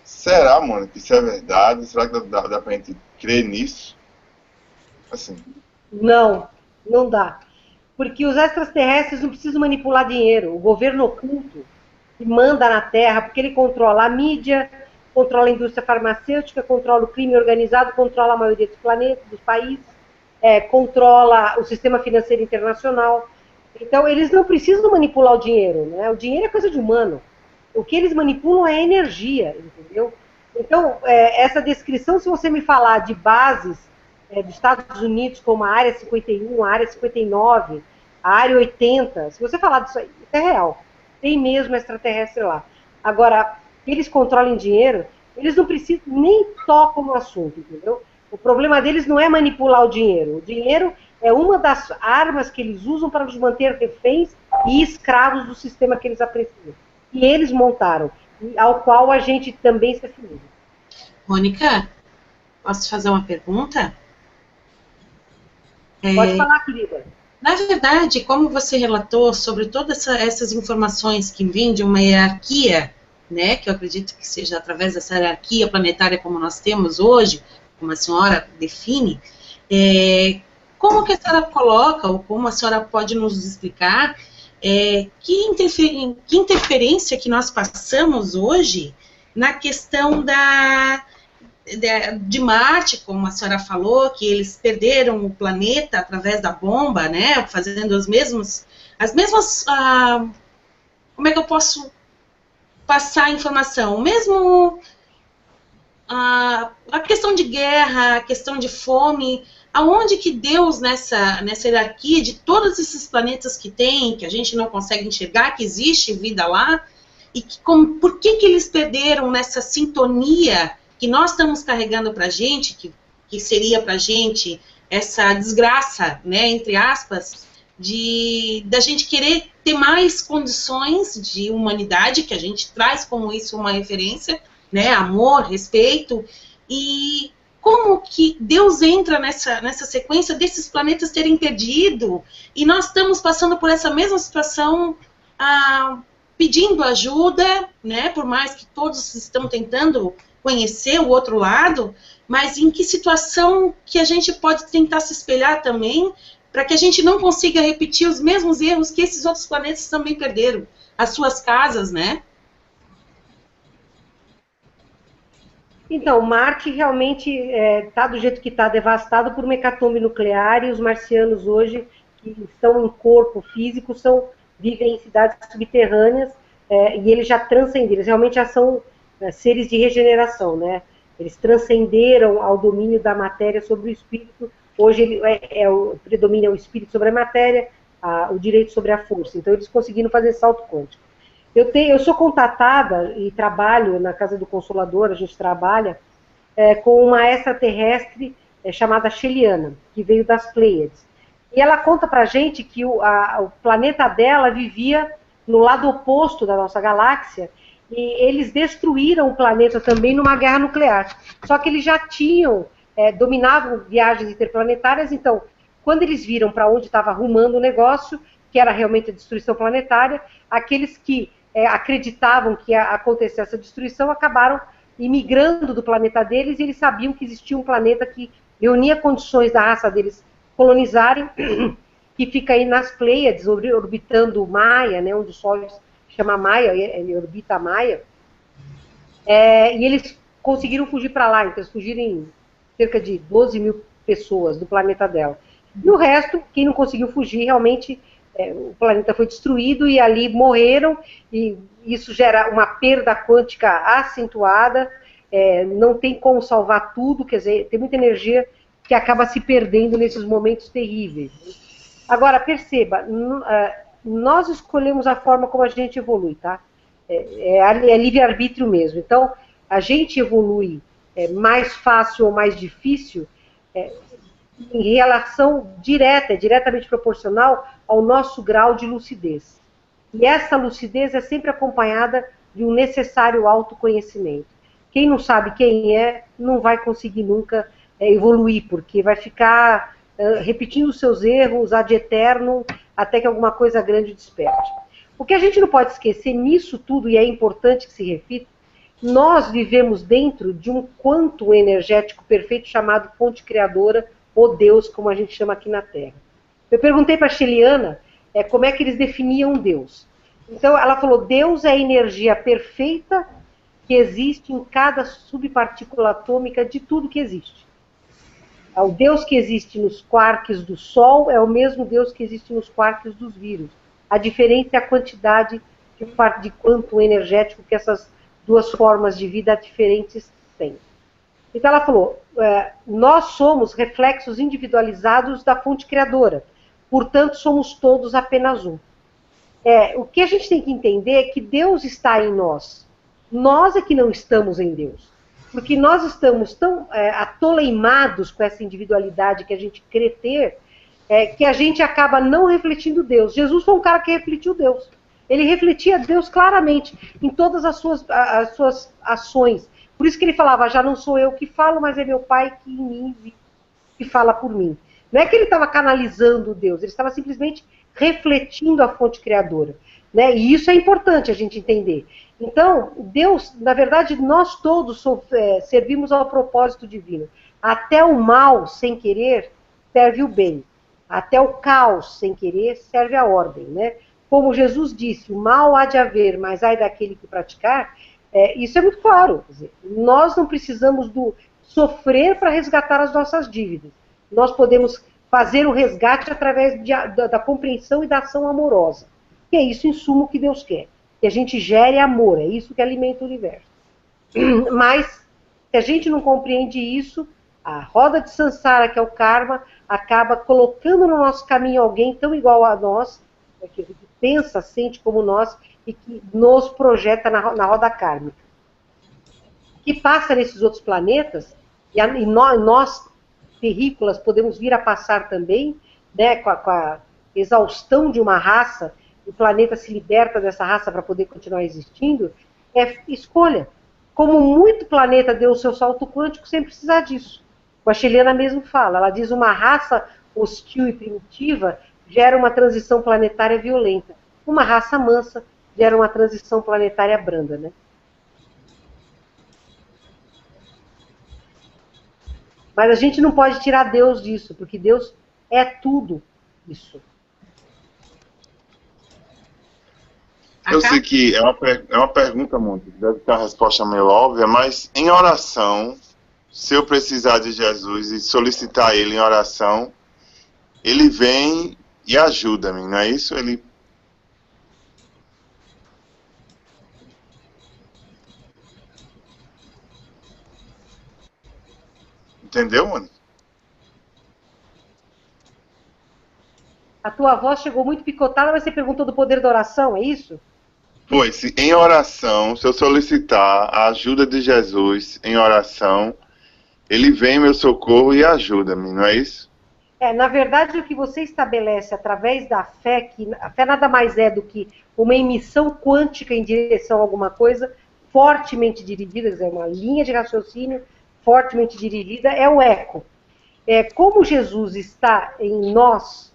Será, Mônica, que isso é verdade? Será que dá pra gente crer nisso? Assim. Não dá. Porque os extraterrestres não precisam manipular dinheiro. O governo oculto que manda na Terra, porque ele controla a mídia, controla a indústria farmacêutica, controla o crime organizado, controla a maioria dos planetas, dos países, controla o sistema financeiro internacional. Então, eles não precisam manipular o dinheiro, né? O dinheiro é coisa de humano. O que eles manipulam é energia, entendeu? Então, essa descrição, se você me falar de bases dos Estados Unidos, como a Área 51, a Área 59, a Área 80, se você falar disso aí, isso é real. Tem mesmo extraterrestre lá. Agora, eles controlem dinheiro, eles não precisam, nem tocam no assunto, entendeu? O problema deles não é manipular o dinheiro. O dinheiro é uma das armas que eles usam para nos manter reféns e escravos do sistema que eles apreciam. E eles montaram, ao qual a gente também se assimila. Mônica, posso fazer uma pergunta? Pode falar, querida. Na verdade, como você relatou sobre todas essas informações que vêm de uma hierarquia, né, que eu acredito que seja através dessa hierarquia planetária como nós temos hoje, como a senhora define, como que a senhora coloca, ou como a senhora pode nos explicar, que interferência que nós passamos hoje na questão de Marte, como a senhora falou, que eles perderam o planeta através da bomba, né, fazendo as mesmas, como é que eu posso passar a informação? Mesmo a questão de guerra, a questão de fome, aonde que Deus, nessa hierarquia de todos esses planetas que tem, que a gente não consegue enxergar, que existe vida lá, e que, por que eles perderam nessa sintonia que nós estamos carregando para a gente, que seria para a gente essa desgraça, né, entre aspas, da gente querer ter mais condições de humanidade, que a gente traz como isso uma referência, né, amor, respeito, e como que Deus entra nessa sequência desses planetas terem perdido, e nós estamos passando por essa mesma situação, pedindo ajuda, né, por mais que todos estão tentando conhecer o outro lado, mas em que situação que a gente pode tentar se espelhar também, para que a gente não consiga repetir os mesmos erros que esses outros planetas também perderam, as suas casas, né? Então, Marte realmente está do jeito que está, devastado por uma hecatombe nuclear, e os marcianos hoje, que estão em corpo físico, vivem em cidades subterrâneas, e eles já transcenderam, eles realmente já são seres de regeneração, né? Eles transcenderam ao domínio da matéria sobre o espírito. Hoje predomina o espírito sobre a matéria, o direito sobre a força. Então eles conseguiram fazer salto quântico. Eu sou contatada e trabalho na Casa do Consolador, a gente trabalha com uma extraterrestre chamada Sheliana, que veio das Pleiades. E ela conta pra gente que o planeta dela vivia no lado oposto da nossa galáxia, e eles destruíram o planeta também numa guerra nuclear. Só que eles já tinham dominado viagens interplanetárias, então, quando eles viram para onde estava arrumando o negócio, que era realmente a destruição planetária, aqueles que acreditavam que ia acontecer essa destruição acabaram imigrando do planeta deles, e eles sabiam que existia um planeta que reunia condições da raça deles colonizarem, que fica aí nas Pleiades, orbitando Maia, né, um dos solos chama Maia, ele orbita a Maia, e eles conseguiram fugir para lá, então eles fugiram em cerca de 12 mil pessoas do planeta dela. E o resto, quem não conseguiu fugir, realmente o planeta foi destruído e ali morreram, e isso gera uma perda quântica acentuada, não tem como salvar tudo, quer dizer, tem muita energia que acaba se perdendo nesses momentos terríveis. Agora, perceba, nós escolhemos a forma como a gente evolui, tá? É livre-arbítrio mesmo. Então, a gente evolui mais fácil ou mais difícil em relação diretamente proporcional ao nosso grau de lucidez. E essa lucidez é sempre acompanhada de um necessário autoconhecimento. Quem não sabe quem não vai conseguir nunca evoluir, porque vai ficar repetindo os seus erros ad eternum, até que alguma coisa grande desperte. O que a gente não pode esquecer nisso tudo, e é importante que se repita, nós vivemos dentro de um quanto energético perfeito chamado fonte criadora, ou Deus, como a gente chama aqui na Terra. Eu perguntei para a Sheliana como é que eles definiam Deus. Então ela falou, Deus é a energia perfeita que existe em cada subpartícula atômica de tudo que existe. O Deus que existe nos quarks do Sol é o mesmo Deus que existe nos quarks dos vírus. A diferença é a quantidade de quanto energético que essas duas formas de vida diferentes têm. Então ela falou, nós somos reflexos individualizados da fonte criadora, portanto somos todos apenas um. O que a gente tem que entender é que Deus está em nós. Nós é que não estamos em Deus. Porque nós estamos tão atoleimados com essa individualidade que a gente crê ter, que a gente acaba não refletindo Deus. Jesus foi um cara que refletiu Deus. Ele refletia Deus claramente em todas as suas ações. Por isso que ele falava, já não sou eu que falo, mas é meu Pai que em mim vive, que fala por mim. Não é que ele estava canalizando Deus, ele estava simplesmente refletindo a fonte criadora. Né? E isso é importante a gente entender. Então, Deus, na verdade, nós todos servimos ao propósito divino. Até o mal, sem querer, serve o bem. Até o caos, sem querer, serve a ordem. Né? Como Jesus disse, o mal há de haver, mas ai daquele que praticar, isso é muito claro. Quer dizer, nós não precisamos sofrer para resgatar as nossas dívidas. Nós podemos fazer o resgate através da compreensão e da ação amorosa. Que é isso, em suma, que Deus quer. Que a gente gere amor, é isso que alimenta o universo. Mas, se a gente não compreende isso, a roda de Sansara, que é o karma, acaba colocando no nosso caminho alguém tão igual a nós, que pensa, sente como nós, e que nos projeta na roda kármica. Que passa nesses outros planetas, e nós, terrícolas, podemos vir a passar também, né, com a exaustão de uma raça, o planeta se liberta dessa raça para poder continuar existindo, é escolha. Como muito planeta deu o seu salto quântico sem precisar disso. A Chilena mesmo fala, ela diz uma raça hostil e primitiva gera uma transição planetária violenta. Uma raça mansa gera uma transição planetária branda, né? Mas a gente não pode tirar Deus disso, porque Deus é tudo isso. Eu sei que é uma pergunta, muito, deve ter uma resposta meio óbvia, mas em oração, se eu precisar de Jesus e solicitar Ele em oração, Ele vem e ajuda-me, não é isso? Ele... Entendeu, mano? A tua voz chegou muito picotada, mas você perguntou do poder da oração, é isso? Pois, se em oração, se eu solicitar a ajuda de Jesus em oração, Ele vem em meu socorro e ajuda-me, não é isso? Na verdade, o que você estabelece através da fé, que a fé nada mais é do que uma emissão quântica em direção a alguma coisa, fortemente dirigida, quer dizer, uma linha de raciocínio fortemente dirigida, é o eco. Como Jesus está em nós,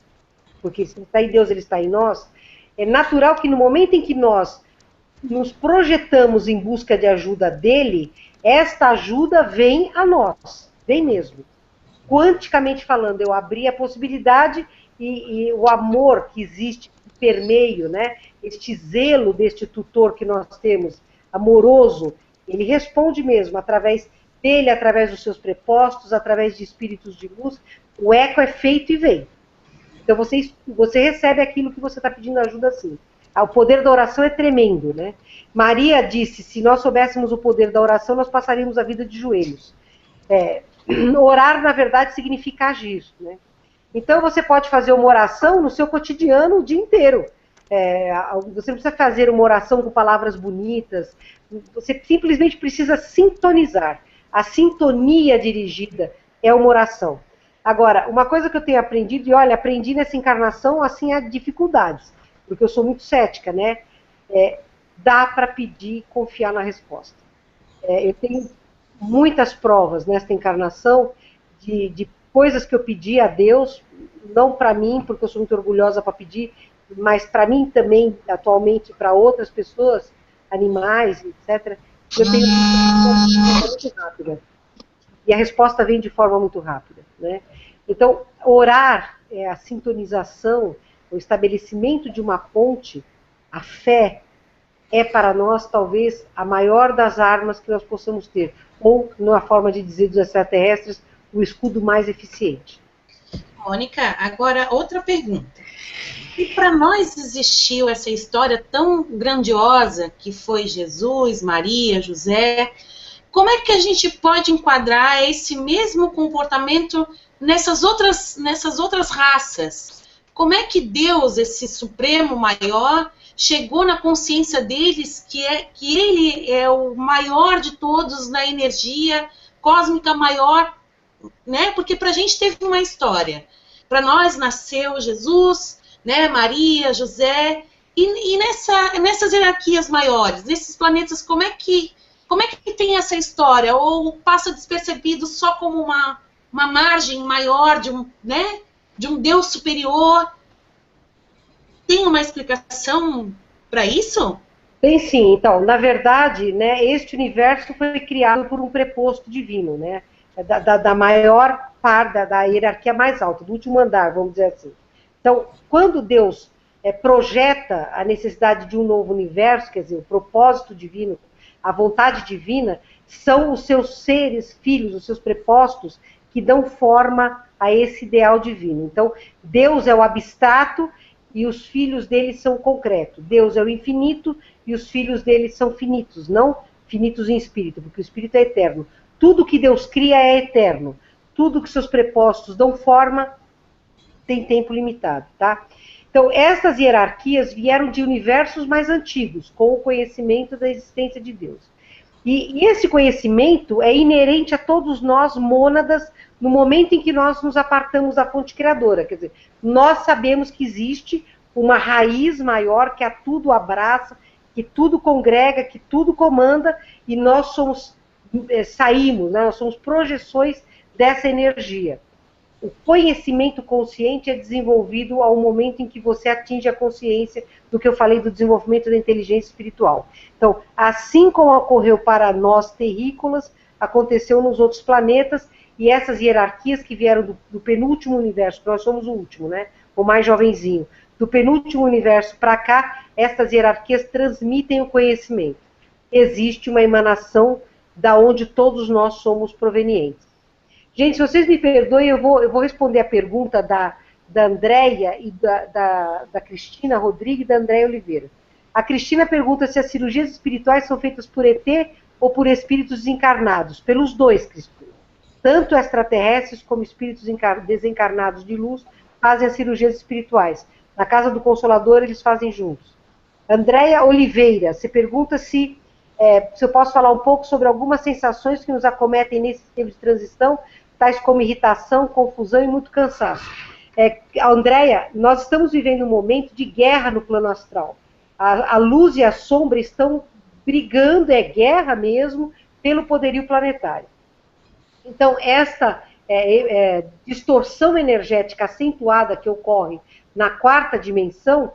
porque se está em Deus, ele está em nós, é natural que no momento em que nós nos projetamos em busca de ajuda dele, esta ajuda vem a nós, vem mesmo. Quanticamente falando, eu abri a possibilidade e o amor que existe permeio, né, este zelo deste tutor que nós temos, amoroso, ele responde mesmo através dele, através dos seus prepostos, através de espíritos de luz, o eco é feito e vem. Então você recebe aquilo que você está pedindo ajuda assim. O poder da oração é tremendo, né? Maria disse, se nós soubéssemos o poder da oração, nós passaríamos a vida de joelhos. Orar, na verdade, significa agir, né? Então você pode fazer uma oração no seu cotidiano o dia inteiro. Você não precisa fazer uma oração com palavras bonitas, você simplesmente precisa sintonizar. A sintonia dirigida é uma oração. Agora, uma coisa que eu tenho aprendido, e olha, aprendi nessa encarnação, assim, há dificuldades, porque eu sou muito cética, né? Dá para pedir e confiar na resposta. Eu tenho muitas provas nesta encarnação de coisas que eu pedi a Deus, não para mim, porque eu sou muito orgulhosa para pedir, mas para mim também, atualmente, para outras pessoas, animais, etc., eu tenho muito rápida. E a resposta vem de forma muito rápida, né? Então, orar é a sintonização, o estabelecimento de uma ponte, a fé, é para nós, talvez, a maior das armas que nós possamos ter. Ou, numa forma de dizer dos extraterrestres, o escudo mais eficiente. Mônica, agora outra pergunta. E para nós existiu essa história tão grandiosa que foi Jesus, Maria, José, como é que a gente pode enquadrar esse mesmo comportamento nessas outras raças? Como é que Deus, esse Supremo Maior, chegou na consciência deles que ele é o maior de todos na energia cósmica maior, né? Porque para a gente teve uma história. Para nós nasceu Jesus, né? Maria, José, e nessas hierarquias maiores, nesses planetas, como é que tem essa história? Ou passa despercebido só como uma margem maior de um Deus superior? Tem uma explicação para isso? Tem sim. Então, na verdade, né, este universo foi criado por um preposto divino, né? Da maior parte, da hierarquia mais alta, do último andar, vamos dizer assim. Então, quando Deus projeta a necessidade de um novo universo, quer dizer, o propósito divino, a vontade divina, são os seus seres, filhos, os seus prepostos, que dão forma a esse ideal divino. Então, Deus é o abstrato e os filhos dele são concretos. Deus é o infinito e os filhos dele são finitos, não finitos em espírito, porque o espírito é eterno. Tudo que Deus cria é eterno. Tudo que seus prepostos dão forma tem tempo limitado, tá? Então, essas hierarquias vieram de universos mais antigos, com o conhecimento da existência de Deus. E esse conhecimento é inerente a todos nós, mônadas, no momento em que nós nos apartamos da fonte criadora. Quer dizer, nós sabemos que existe uma raiz maior que a tudo abraça, que tudo congrega, que tudo comanda, e nós saímos, né? Nós somos projeções dessa energia. O conhecimento consciente é desenvolvido ao momento em que você atinge a consciência do que eu falei do desenvolvimento da inteligência espiritual. Então, assim como ocorreu para nós terrícolas, aconteceu nos outros planetas, e essas hierarquias que vieram do penúltimo universo, nós somos o último, né? O mais jovenzinho. Do penúltimo universo para cá, essas hierarquias transmitem o conhecimento. Existe uma emanação da onde todos nós somos provenientes. Gente, se vocês me perdoem, eu vou responder a pergunta da Andréia e da Cristina Rodrigues e da Andréia Oliveira. A Cristina pergunta se as cirurgias espirituais são feitas por ET ou por espíritos desencarnados. Pelos dois, Cristina. Tanto extraterrestres como espíritos desencarnados de luz fazem as cirurgias espirituais. Na Casa do Consolador, eles fazem juntos. Andréia Oliveira, você pergunta se eu posso falar um pouco sobre algumas sensações que nos acometem nesse tempo de transição, tais como irritação, confusão e muito cansaço. Andréia, nós estamos vivendo um momento de guerra no plano astral. A luz e a sombra estão brigando, é guerra mesmo, pelo poderio planetário. Então, esta distorção energética acentuada que ocorre na quarta dimensão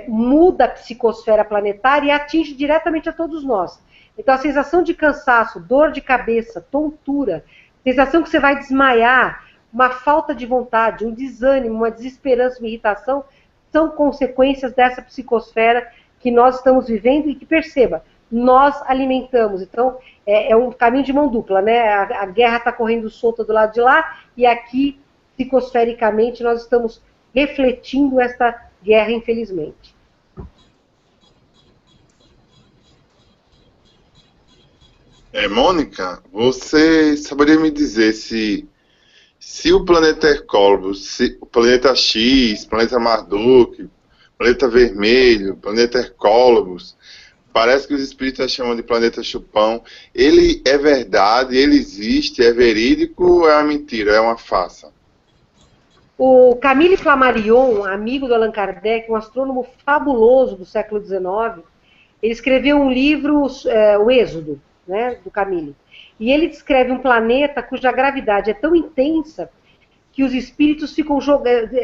muda a psicosfera planetária e atinge diretamente a todos nós. Então, a sensação de cansaço, dor de cabeça, tontura, sensação que você vai desmaiar, uma falta de vontade, um desânimo, uma desesperança, uma irritação, são consequências dessa psicosfera que nós estamos vivendo e que, perceba, nós alimentamos. Então, é um caminho de mão dupla, né? A guerra está correndo solta do lado de lá e aqui, psicosfericamente, nós estamos refletindo esta guerra, infelizmente. Mônica, você saberia me dizer se o planeta Hercólogos, o planeta X, planeta Marduk, planeta Vermelho, planeta Hercólogos, parece que os espíritas chamam de planeta Chupão, ele é verdade, ele existe, é verídico ou é uma mentira, é uma farsa? O Camille Flammarion, amigo do Allan Kardec, um astrônomo fabuloso do século XIX, ele escreveu um livro, o Êxodo, né, do Camille. E ele descreve um planeta cuja gravidade é tão intensa que os espíritos ficam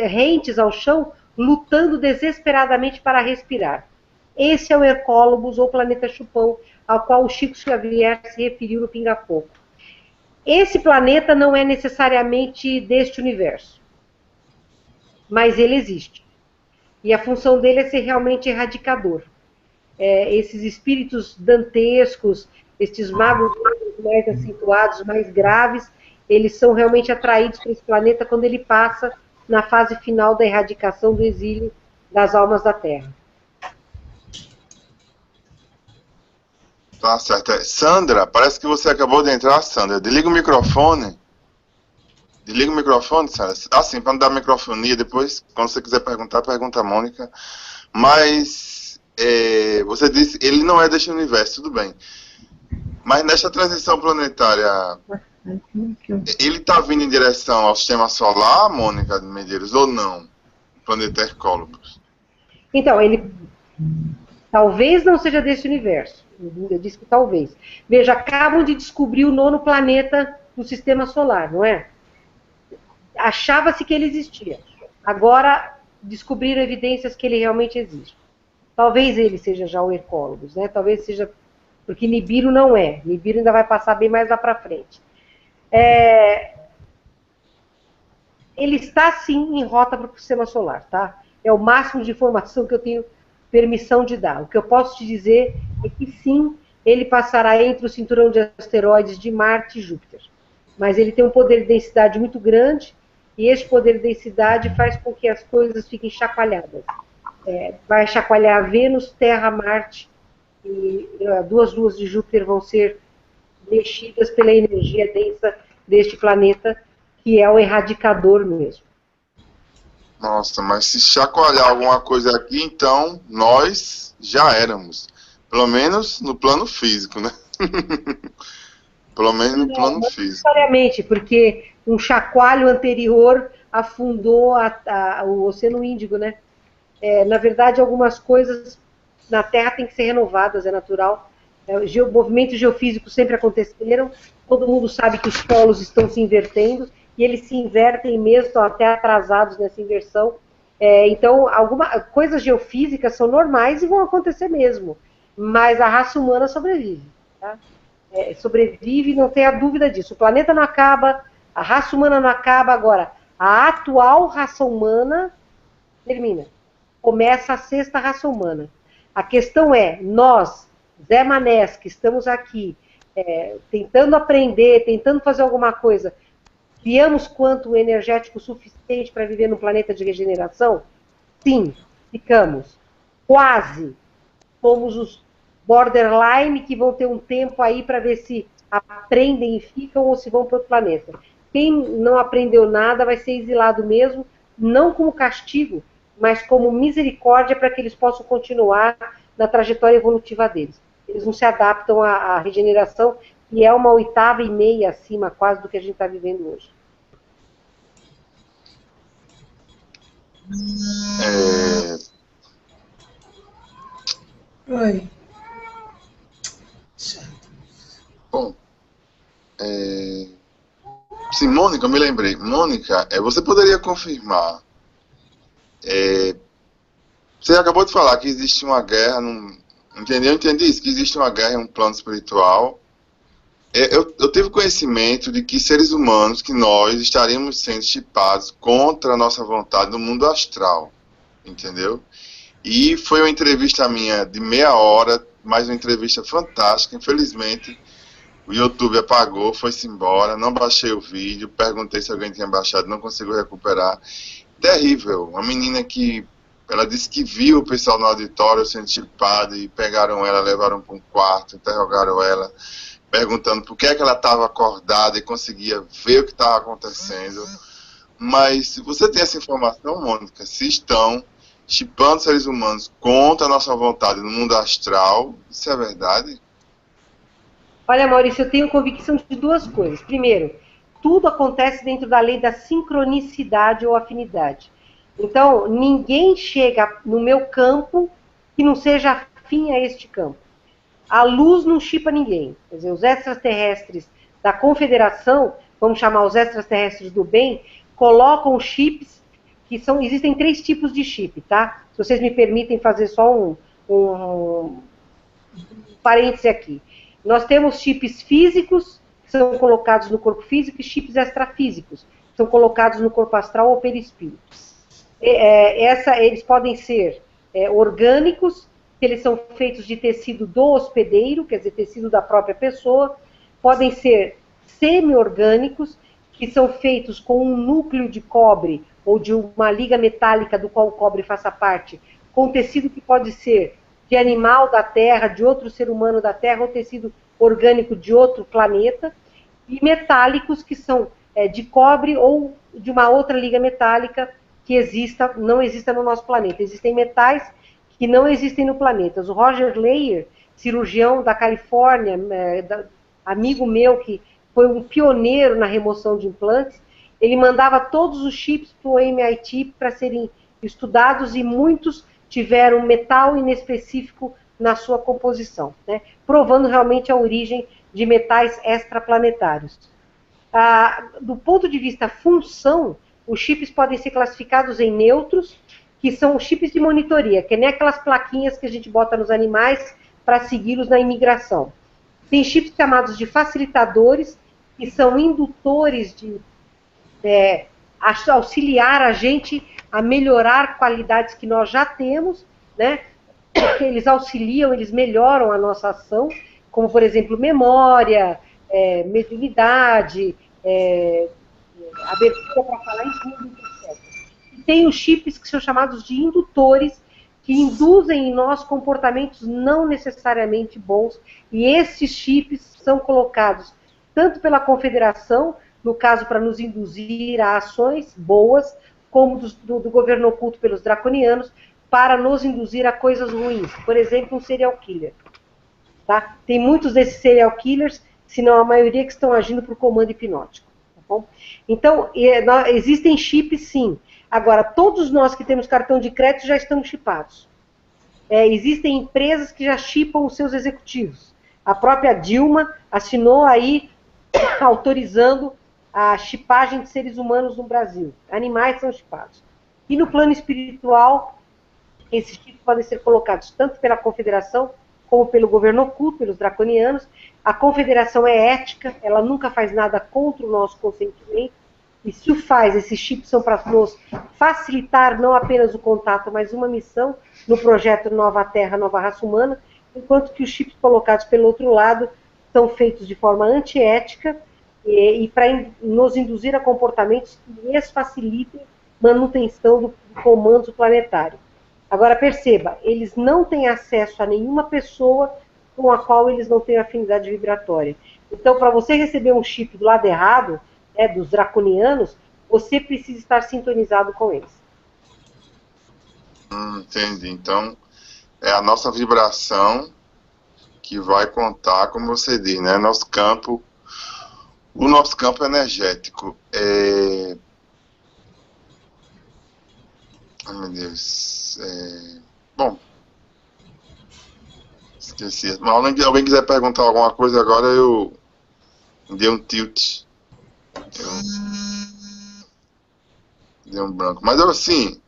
rentes ao chão, lutando desesperadamente para respirar. Esse é o Hercólogos, ou planeta Chupão, ao qual o Chico Xavier se referiu no Pinga Fogo. Esse planeta não é necessariamente deste universo, mas ele existe. E a função dele é ser realmente erradicador. Esses espíritos dantescos, estes magos mais acentuados, mais graves, eles são realmente atraídos para esse planeta quando ele passa na fase final da erradicação do exílio das almas da Terra. Tá certo. Sandra, parece que você acabou de entrar, Sandra. Desliga o microfone. Desliga o microfone, Sandra. Assim, para não dar microfonia, depois, quando você quiser perguntar, pergunta a Mônica. Mas, você disse, ele não é deste universo, tudo bem. Mas nesta transição planetária, ele está vindo em direção ao sistema solar, Mônica de Medeiros, ou não? O planeta Hercólogos. Então, ele talvez não seja desse universo. Eu disse que talvez. Veja, acabam de descobrir o 9º planeta do sistema solar, não é? Achava-se que ele existia. Agora descobriram evidências que ele realmente existe. Talvez ele seja já o Hercólogos, né? Talvez seja, porque Nibiru não é. Nibiru ainda vai passar bem mais lá para frente. Ele está sim em rota para o sistema solar, tá? É o máximo de informação que eu tenho permissão de dar. O que eu posso te dizer é que sim, ele passará entre o cinturão de asteroides de Marte e Júpiter. Mas ele tem um poder de densidade muito grande, e esse poder de densidade faz com que as coisas fiquem chacoalhadas. Vai chacoalhar Vênus, Terra, Marte, e 2 luas de Júpiter vão ser mexidas pela energia densa deste planeta, que é o erradicador mesmo. Nossa, mas se chacoalhar alguma coisa aqui, então nós já éramos. Pelo menos no plano físico, né? Pelo menos no plano Não físico. necessariamente, porque um chacoalho anterior afundou o Oceano Índico, né? Na verdade, algumas coisas na Terra têm que ser renovadas, é natural. Movimentos geofísicos sempre aconteceram, todo mundo sabe que os polos estão se invertendo, e eles se invertem mesmo, estão até atrasados nessa inversão. Então, coisas geofísicas são normais e vão acontecer mesmo, mas a raça humana sobrevive. Tá? Sobrevive, não tenha dúvida disso. O planeta não acaba, a raça humana não acaba. Agora, a atual raça humana termina. Começa a 6ª raça humana. A questão é, nós, Zé Manés, que estamos aqui, tentando aprender, tentando fazer alguma coisa, criamos quanto energético suficiente para viver num planeta de regeneração? Sim, ficamos. Quase. Fomos os borderline que vão ter um tempo aí para ver se aprendem e ficam ou se vão para outro planeta. Quem não aprendeu nada vai ser exilado mesmo, não como castigo, mas como misericórdia para que eles possam continuar na trajetória evolutiva deles. Eles não se adaptam à regeneração, que é uma 8ª acima quase do que a gente está vivendo hoje. Oi. Bom, sim, Mônica, eu me lembrei. Mônica, você poderia confirmar, você acabou de falar que existe uma guerra, entendeu? Eu entendi isso, que existe uma guerra em um plano espiritual. Eu tive conhecimento de que seres humanos, que nós estaríamos sendo chipados contra a nossa vontade no mundo astral, entendeu? E foi uma entrevista minha de meia hora, mas uma entrevista fantástica. Infelizmente, o YouTube apagou, foi-se embora, não baixei o vídeo, perguntei se alguém tinha baixado, não consigo recuperar. Terrível, uma menina que, ela disse que viu o pessoal no auditório sendo chipado e pegaram ela, levaram para um quarto, interrogaram ela, perguntando por que ela estava acordada e conseguia ver o que estava acontecendo. Mas você tem essa informação, Mônica, se estão chipando seres humanos contra a nossa vontade no mundo astral, isso é verdade? Olha, Maurício, eu tenho convicção de 2 coisas. Primeiro, tudo acontece dentro da lei da sincronicidade ou afinidade. Então, ninguém chega no meu campo que não seja afim a este campo. A luz não chipa ninguém. Quer dizer, os extraterrestres da Confederação, vamos chamar os extraterrestres do bem, colocam chips que são... Existem 3 tipos de chip, tá? Se vocês me permitem fazer só um parêntese aqui. Nós temos chips físicos, que são colocados no corpo físico, e chips extrafísicos, que são colocados no corpo astral ou perispírito. Eles podem ser orgânicos, que eles são feitos de tecido do hospedeiro, quer dizer, tecido da própria pessoa. Podem ser semi-orgânicos, que são feitos com um núcleo de cobre ou de uma liga metálica do qual o cobre faça parte, com tecido que pode ser de animal da Terra, de outro ser humano da Terra, ou tecido orgânico de outro planeta, e metálicos que são de cobre ou de uma outra liga metálica que não exista no nosso planeta. Existem metais que não existem no planeta. O Roger Leyer, cirurgião da Califórnia, amigo meu que foi um pioneiro na remoção de implantes, ele mandava todos os chips para o MIT para serem estudados, e muitos tiveram metal inespecífico na sua composição, né? Provando realmente a origem de metais extraplanetários. Do ponto de vista função, os chips podem ser classificados em neutros, que são chips de monitoria, que nem aquelas plaquinhas que a gente bota nos animais para segui-los na imigração. Tem chips chamados de facilitadores, que são indutores de auxiliar a gente a melhorar qualidades que nós já temos, né? Eles auxiliam, eles melhoram a nossa ação, como, por exemplo, memória, mediunidade, abertura para falar em público, etc. E tem os chips que são chamados de indutores, que induzem em nós comportamentos não necessariamente bons, e esses chips são colocados tanto pela Confederação, no caso para nos induzir a ações boas, como do governo oculto pelos draconianos, para nos induzir a coisas ruins. Por exemplo, um serial killer. Tá? Tem muitos desses serial killers, se não a maioria, que estão agindo por comando hipnótico. Tá bom? Então, existem chips, sim. Agora, todos nós que temos cartão de crédito já estamos chipados. Existem empresas que já chipam os seus executivos. A própria Dilma assinou aí autorizando a chipagem de seres humanos no Brasil. Animais são chipados. E no plano espiritual, esses chips podem ser colocados tanto pela Confederação como pelo governo oculto, pelos draconianos. A Confederação é ética, ela nunca faz nada contra o nosso consentimento. E se o faz, esses chips são para nos facilitar não apenas o contato, mas uma missão no projeto Nova Terra, Nova Raça Humana, enquanto que os chips colocados pelo outro lado são feitos de forma antiética e para nos induzir a comportamentos que lhes facilitem manutenção do comando planetário. Agora perceba, eles não têm acesso a nenhuma pessoa com a qual eles não têm afinidade vibratória. Então, para você receber um chip do lado errado, dos draconianos, você precisa estar sintonizado com eles. Entendi. Então, é a nossa vibração que vai contar, como você diz, né? O nosso campo energético. Ai, meu Deus. Bom, esqueci. Mas alguém quiser perguntar alguma coisa agora, eu dei um tilt. Dei um branco. Mas assim,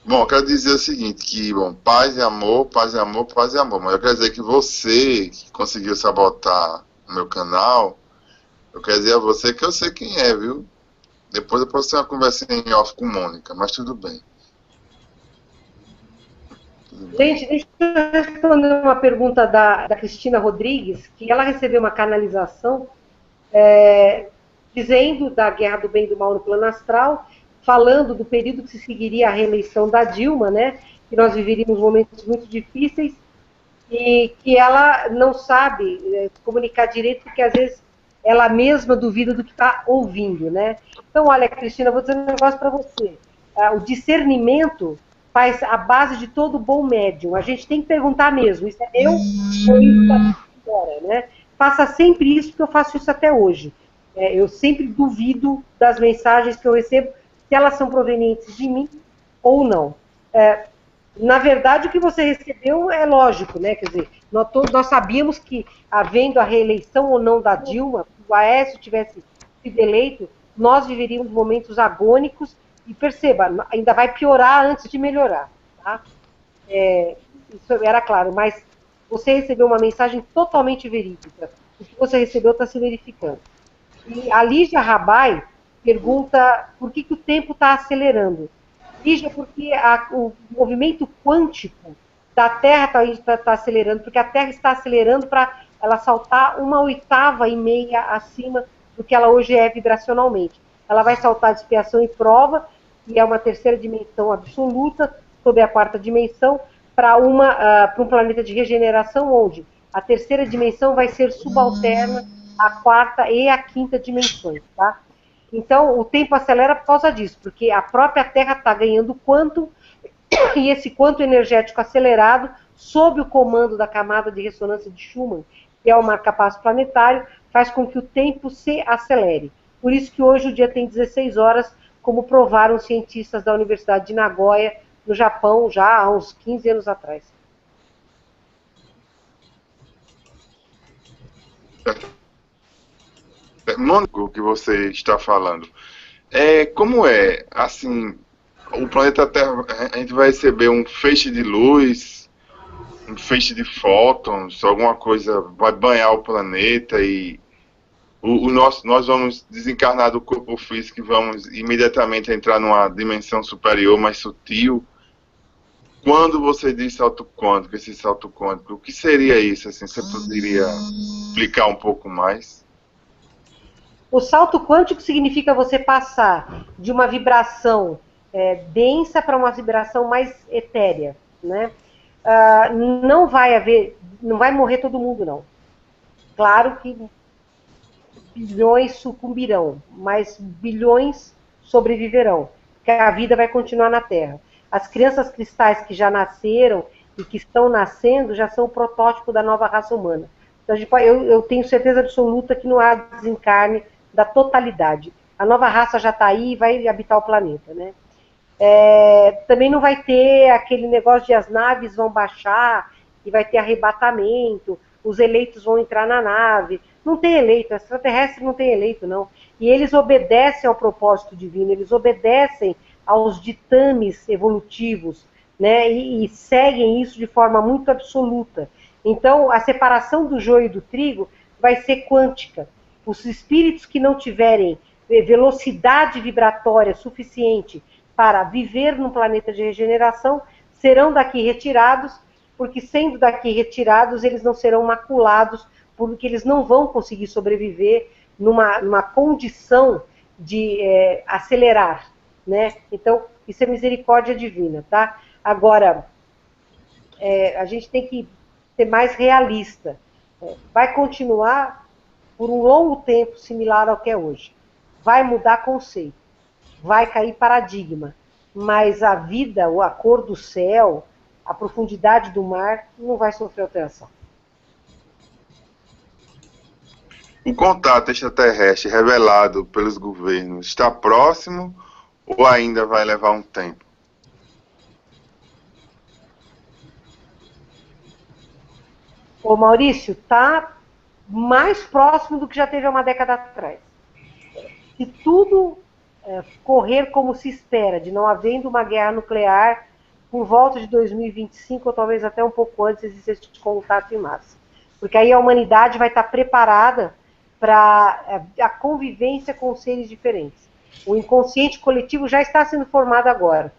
bom, eu quero dizer o seguinte, que, bom, paz e amor, paz e amor, paz e amor. Mas eu quero dizer que você, que conseguiu sabotar o meu canal, eu quero dizer a você que eu sei quem é, viu? Depois eu posso ter uma conversa em off com Mônica, mas tudo bem. Gente, deixa eu responder uma pergunta da Cristina Rodrigues, que ela recebeu uma canalização dizendo da guerra do bem e do mal no plano astral, falando do período que se seguiria a reeleição da Dilma, né, que nós viveríamos momentos muito difíceis, e que ela não sabe comunicar direito, porque às vezes ela mesma duvida do que está ouvindo, né? Então, olha, Cristina, eu vou dizer um negócio para você. O discernimento faz a base de todo bom médium. A gente tem que perguntar mesmo, isso é meu ou isso está fora, né? Faça sempre isso, porque eu faço isso até hoje. Eu sempre duvido das mensagens que eu recebo, se elas são provenientes de mim ou não. Na verdade, o que você recebeu é lógico, né? Quer dizer, nós sabíamos que, havendo a reeleição ou não da Dilma, se o Aécio tivesse sido eleito, nós viveríamos momentos agônicos, e perceba, ainda vai piorar antes de melhorar. Tá? Isso era claro, mas você recebeu uma mensagem totalmente verídica. O que você recebeu está se verificando. E a Lígia Rabai pergunta por que o tempo está acelerando. Lígia, porque o movimento quântico da Terra está acelerando, porque a Terra está acelerando para ela saltar 1/8 acima do que ela hoje é vibracionalmente. Ela vai saltar de expiação e prova, que é uma terceira dimensão absoluta, sobre a quarta dimensão, para um planeta de regeneração, onde a terceira dimensão vai ser subalterna à quarta e à quinta dimensões, tá? Então, o tempo acelera por causa disso, porque a própria Terra está ganhando quantum, e esse quantum energético acelerado, sob o comando da camada de ressonância de Schumann, que é o marca-passo planetário, faz com que o tempo se acelere. Por isso que hoje o dia tem 16 horas, como provaram cientistas da Universidade de Nagoya, no Japão, já há uns 15 anos atrás. Mônica, o que você está falando, como assim, o planeta Terra, a gente vai receber um feixe de luz, um feixe de fótons, alguma coisa vai banhar o planeta e nós vamos desencarnar do corpo físico e vamos imediatamente entrar numa dimensão superior, mais sutil. Quando você diz salto quântico, esse salto quântico, o que seria isso? Assim, você poderia explicar um pouco mais? O salto quântico significa você passar de uma vibração densa para uma vibração mais etérea, né? Não vai morrer todo mundo, não. Claro que bilhões sucumbirão, mas bilhões sobreviverão, porque a vida vai continuar na Terra. As crianças cristais que já nasceram e que estão nascendo já são o protótipo da nova raça humana. Então, eu tenho certeza absoluta que não há desencarne da totalidade. A nova raça já está aí e vai habitar o planeta, né? Também não vai ter aquele negócio de as naves vão baixar e vai ter arrebatamento, os eleitos vão entrar na nave. Não tem eleito, extraterrestre não tem eleito, não. E eles obedecem ao propósito divino, eles obedecem aos ditames evolutivos, né? E seguem isso de forma muito absoluta. Então, a separação do joio e do trigo vai ser quântica. Os espíritos que não tiverem velocidade vibratória suficiente para viver num planeta de regeneração serão daqui retirados, porque sendo daqui retirados, eles não serão maculados, porque eles não vão conseguir sobreviver numa condição de acelerar, né? Então, isso é misericórdia divina, tá? Agora, a gente tem que ser mais realista. Vai continuar por um longo tempo similar ao que é hoje. Vai mudar conceito, vai cair paradigma, mas a vida, a cor do céu, a profundidade do mar não vai sofrer alteração. O contato extraterrestre revelado pelos governos está próximo ou ainda vai levar um tempo? Ô Maurício, está mais próximo do que já teve há uma década atrás. Se tudo correr como se espera, de não havendo uma guerra nuclear, por volta de 2025, ou talvez até um pouco antes, existe esse contato em massa. Porque aí a humanidade vai estar preparada para a convivência com seres diferentes. O inconsciente coletivo já está sendo formado agora,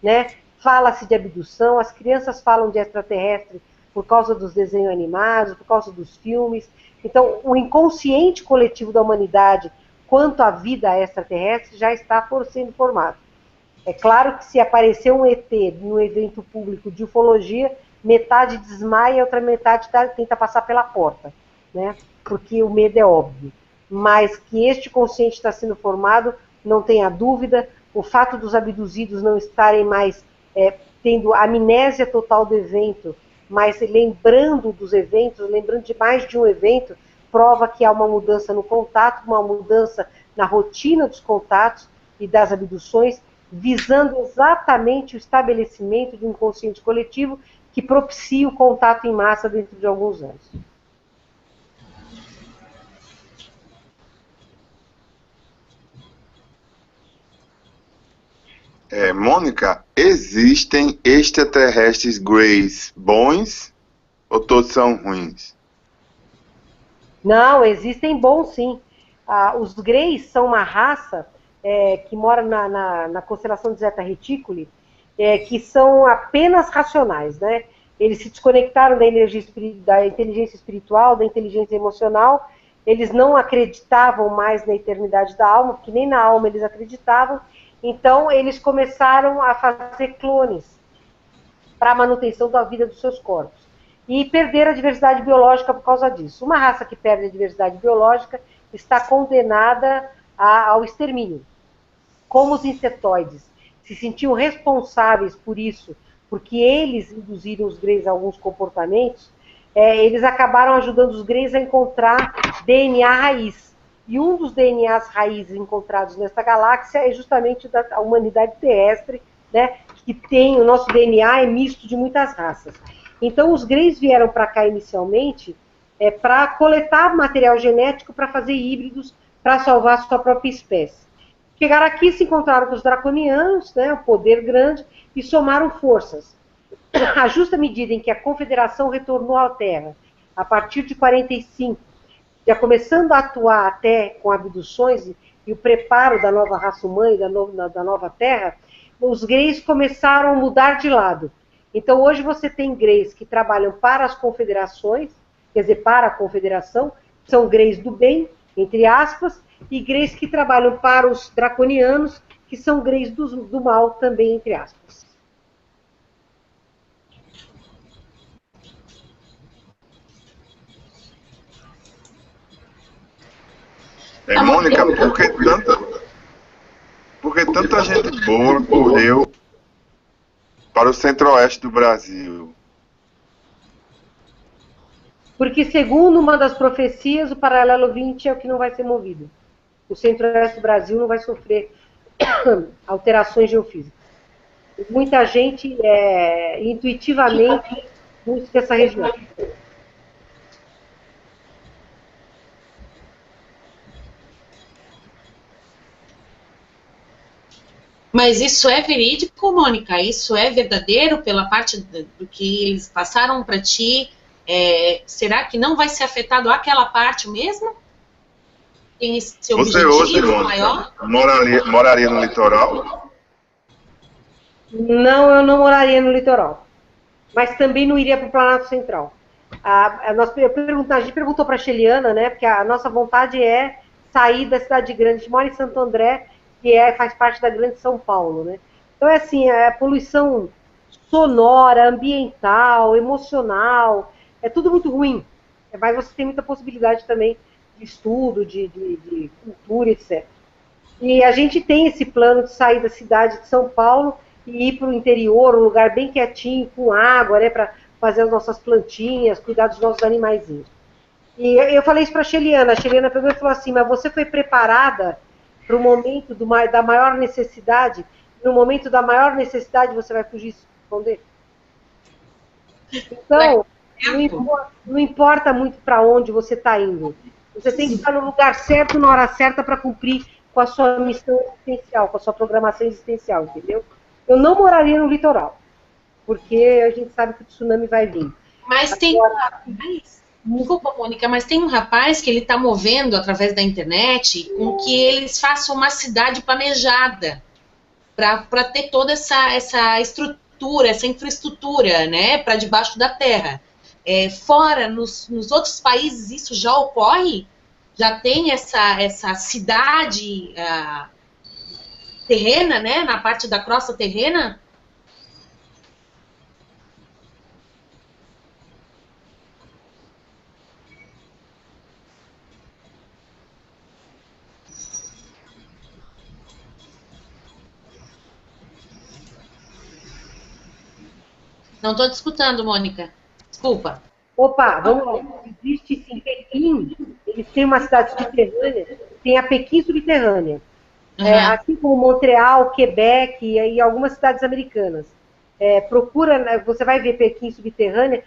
né? Fala-se de abdução, as crianças falam de extraterrestre por causa dos desenhos animados, por causa dos filmes. Então, o inconsciente coletivo da humanidade quanto à vida extraterrestre já está sendo formado. É claro que se aparecer um ET no evento público de ufologia, metade desmaia e a outra metade tenta passar pela porta, né? Porque o medo é óbvio. Mas que este consciente está sendo formado, não tenha dúvida. O fato dos abduzidos não estarem mais tendo amnésia total do evento, mas lembrando dos eventos, lembrando de mais de um evento, prova que há uma mudança no contato, uma mudança na rotina dos contatos e das abduções, visando exatamente o estabelecimento de um inconsciente coletivo que propicie o contato em massa dentro de alguns anos. Mônica, existem extraterrestres greys bons ou todos são ruins? Não, existem bons sim. Os greys são uma raça que mora na constelação de Zeta Reticuli, que são apenas racionais, né? Eles se desconectaram da inteligência espiritual, da inteligência emocional, eles não acreditavam mais na eternidade da alma, porque nem na alma eles acreditavam, então eles começaram a fazer clones para a manutenção da vida dos seus corpos. E perderam a diversidade biológica por causa disso. Uma raça que perde a diversidade biológica está condenada ao extermínio. Como os insetoides se sentiam responsáveis por isso, porque eles induziram os greys a alguns comportamentos, eles acabaram ajudando os greys a encontrar DNA raiz. E um dos DNAs raízes encontrados nesta galáxia é justamente da humanidade terrestre, né, que tem, o nosso DNA é misto de muitas raças. Então, os greys vieram para cá inicialmente para coletar material genético para fazer híbridos para salvar a sua própria espécie. Chegaram aqui, se encontraram com os draconianos, né, um poder grande, e somaram forças. A justa medida em que a Confederação retornou à Terra, a partir de 45, já começando a atuar até com abduções e o preparo da nova raça humana e da nova Terra, os greys começaram a mudar de lado. Então, hoje você tem GREIs que trabalham para as confederações, quer dizer, para a confederação, são GREIs do bem, entre aspas, e GREIs que trabalham para os draconianos, que são GREIs do mal, também, entre aspas. Mônica, porque tanta gente boa correu para o centro-oeste do Brasil? Porque, segundo uma das profecias, o paralelo 20 é o que não vai ser movido. O centro-oeste do Brasil não vai sofrer alterações geofísicas. Muita gente, intuitivamente, busca essa região. Mas isso é verídico, Mônica? Isso é verdadeiro pela parte do que eles passaram para ti? Será que não vai ser afetado aquela parte mesmo? Tem esse Você hoje, maior? moraria no litoral? Não, eu não moraria no litoral. Mas também não iria para o Planalto Central. A gente perguntou para a Sheliana, né? Porque a nossa vontade é sair da cidade grande. A gente mora em Santo André, que faz parte da Grande São Paulo, né? Então, assim, a poluição sonora, ambiental, emocional, é tudo muito ruim. Mas você tem muita possibilidade também de estudo, de cultura, etc. E a gente tem esse plano de sair da cidade de São Paulo e ir para o interior, um lugar bem quietinho, com água, né, para fazer as nossas plantinhas, cuidar dos nossos animaizinhos. E eu falei isso para a Sheliana pegou e falou assim, mas você foi preparada para o momento da maior necessidade? No momento da maior necessidade você vai fugir e se esconder? Então, não importa muito para onde você está indo. Você tem que estar no lugar certo, na hora certa, para cumprir com a sua missão existencial, com a sua programação existencial, entendeu? Eu não moraria no litoral, porque a gente sabe que o tsunami vai vir. Mas tem um rapaz, desculpa, Mônica, mas tem um rapaz que ele está movendo através da internet com que eles façam uma cidade planejada para ter toda essa estrutura, essa infraestrutura, né, para debaixo da terra. Fora, nos outros países, isso já ocorre? Já tem essa cidade terrena, né, na parte da crosta terrena? Não estou te escutando, Mônica. Desculpa. Opa, vamos lá. Existe sim, Pequim, eles têm uma cidade subterrânea, tem a Pequim subterrânea. Assim como Montreal, Quebec e algumas cidades americanas. Procura, você vai ver Pequim subterrânea,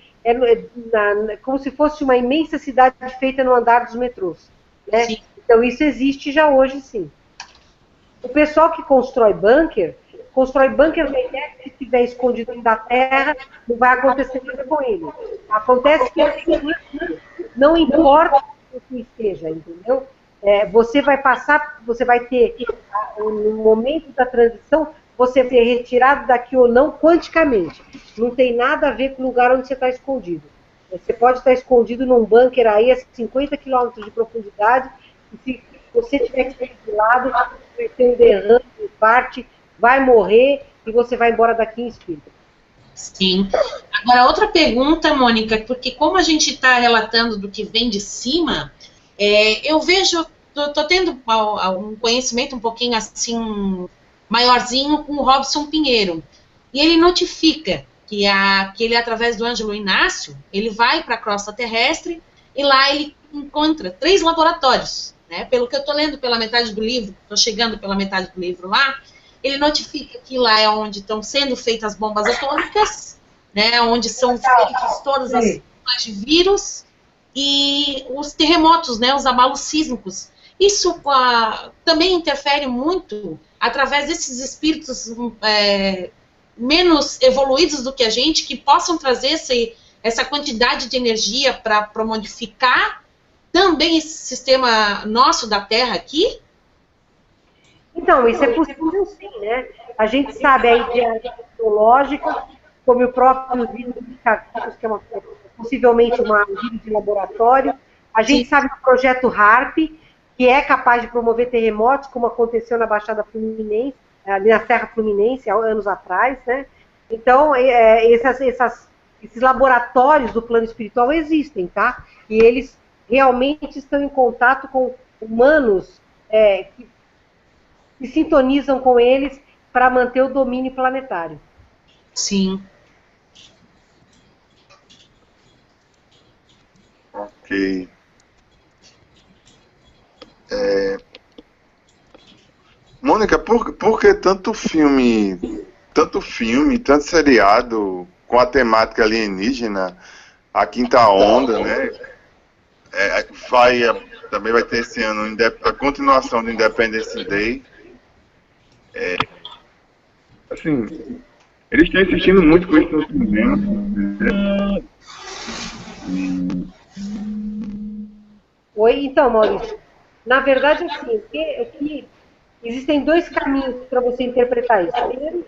como se fosse uma imensa cidade feita no andar dos metrôs. Né? Então isso existe já hoje, sim. O pessoal que constrói bunker na ideia que se estiver escondido da terra, não vai acontecer nada com ele. Acontece que não importa o que esteja, entendeu? Você vai ter, no momento da transição, você ser retirado daqui ou não quanticamente. Não tem nada a ver com o lugar onde você está escondido. Você pode estar escondido num bunker aí a 50 quilômetros de profundidade, e se você tiver que ser exilado, vai ter um derrame, parte, vai morrer e você vai embora daqui em espírito. Sim. Agora, outra pergunta, Mônica, porque como a gente está relatando do que vem de cima, eu vejo, estou tendo um conhecimento um pouquinho assim, maiorzinho com o Robson Pinheiro, e ele notifica que ele, através do Ângelo Inácio, ele vai para a crosta terrestre e lá ele encontra 3 laboratórios, né? Pelo que eu estou lendo pela metade do livro, estou chegando pela metade do livro lá, ele notifica que lá é onde estão sendo feitas bombas atômicas, né, onde são feitas todas as formas de vírus e os terremotos, né, os abalos sísmicos. Isso também interfere muito através desses espíritos menos evoluídos do que a gente, que possam trazer essa quantidade de energia para modificar também esse sistema nosso da Terra aqui. Então, isso é possível sim, né? A gente sabe a ideia tecnológica, como o próprio vírus de Chagas, que é possivelmente um vírus de laboratório. A gente sabe do projeto HARP, que é capaz de promover terremotos, como aconteceu na Baixada Fluminense, ali na Serra Fluminense, há anos atrás, né? Então, esses laboratórios do plano espiritual existem, tá? E eles realmente estão em contato com humanos que sintonizam com eles para manter o domínio planetário. Sim. Ok. Mônica, por que tanto filme, tanto seriado com a temática alienígena, a Quinta Onda, né? Também vai ter esse ano a continuação do Independence Day. Assim, eles estão insistindo muito com isso no cinema. Oi, então, Maurício. Na verdade, assim, existem dois caminhos para você interpretar isso. Primeiro,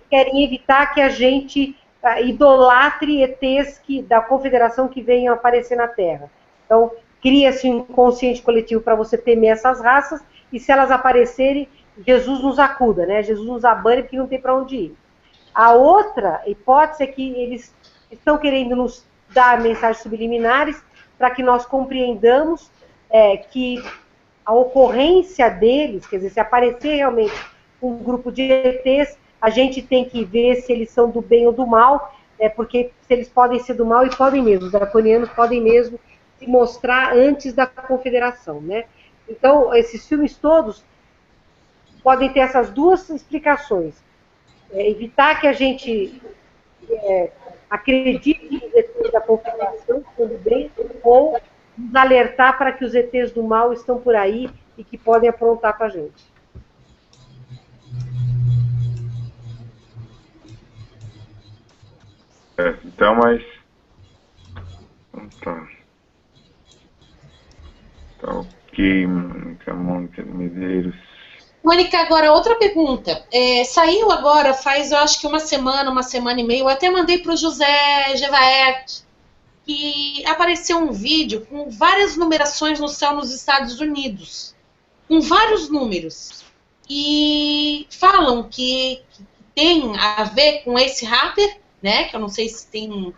querem evitar que a gente idolatre ETs da Confederação que venham aparecer na Terra. Então, cria-se um inconsciente coletivo para você temer essas raças, e se elas aparecerem, Jesus nos acuda, né? Jesus nos abane porque não tem para onde ir. A outra hipótese é que eles estão querendo nos dar mensagens subliminares para que nós compreendamos que a ocorrência deles, quer dizer, se aparecer realmente um grupo de ETs, a gente tem que ver se eles são do bem ou do mal, porque se eles podem ser do mal, e podem mesmo, os draconianos podem mesmo se mostrar antes da confederação, né? Então, esses filmes todos podem ter essas duas explicações. Evitar que a gente acredite nos ETs da confederação, que são do bem, ou nos alertar para que os ETs do mal estão por aí e que podem aprontar com a gente. Então, mas... Tá ok, Mônica Medeiros. Mônica, agora outra pergunta. Saiu agora, faz eu acho que uma semana e meia, eu até mandei para o José Gevaert, que apareceu um vídeo com várias numerações no céu nos Estados Unidos, com vários números, e falam que tem a ver com esse rapper, né, que eu não sei se tem...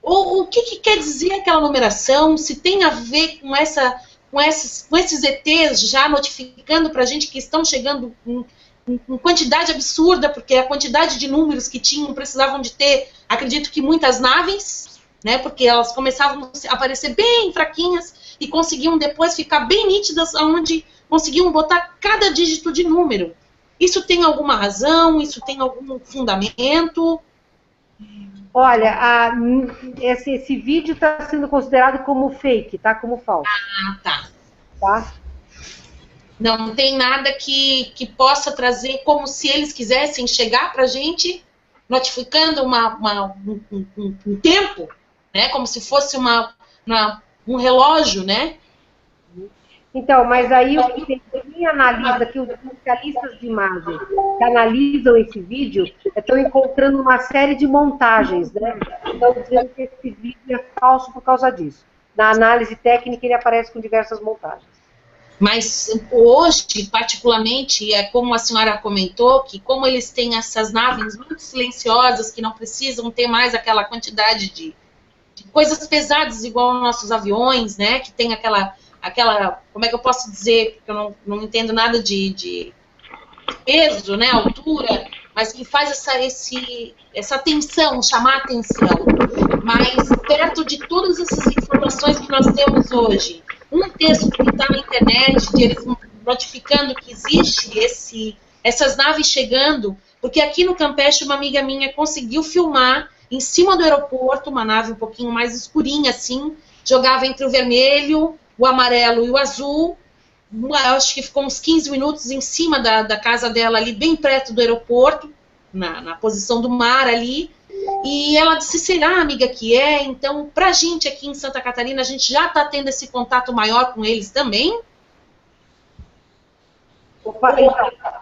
O que quer dizer aquela numeração, se tem a ver com esses ETs já notificando para a gente que estão chegando em quantidade absurda, porque a quantidade de números que tinham precisavam de ter, acredito que muitas naves, né, porque elas começavam a aparecer bem fraquinhas e conseguiam depois ficar bem nítidas, onde conseguiam botar cada dígito de número. Isso tem alguma razão? Isso tem algum fundamento? Olha, esse vídeo está sendo considerado como fake, tá? Como falso. Ah, tá. Tá? Não tem nada que possa trazer como se eles quisessem chegar para a gente notificando um tempo, né? Como se fosse um relógio, né? Então, mas aí quem analisa, que os especialistas de imagem que analisam esse vídeo estão encontrando uma série de montagens, né? Estão dizendo que esse vídeo é falso por causa disso. Na análise técnica ele aparece com diversas montagens. Mas hoje, particularmente, como a senhora comentou, que como eles têm essas naves muito silenciosas, que não precisam ter mais aquela quantidade de coisas pesadas, igual nossos aviões, né? Que tem aquela, como é que eu posso dizer, porque eu não entendo nada de peso, né, altura, mas que faz essa atenção, chamar a atenção. Mas perto de todas essas informações que nós temos hoje, um texto que está na internet, de eles notificando que existe essas naves chegando, porque aqui no Campeche uma amiga minha conseguiu filmar em cima do aeroporto, uma nave um pouquinho mais escurinha assim, jogava entre o vermelho, o amarelo e o azul, acho que ficou uns 15 minutos em cima da casa dela ali, bem perto do aeroporto, na posição do mar ali, e ela disse, será, amiga, que é? Então, pra gente aqui em Santa Catarina, a gente já está tendo esse contato maior com eles também? Opa,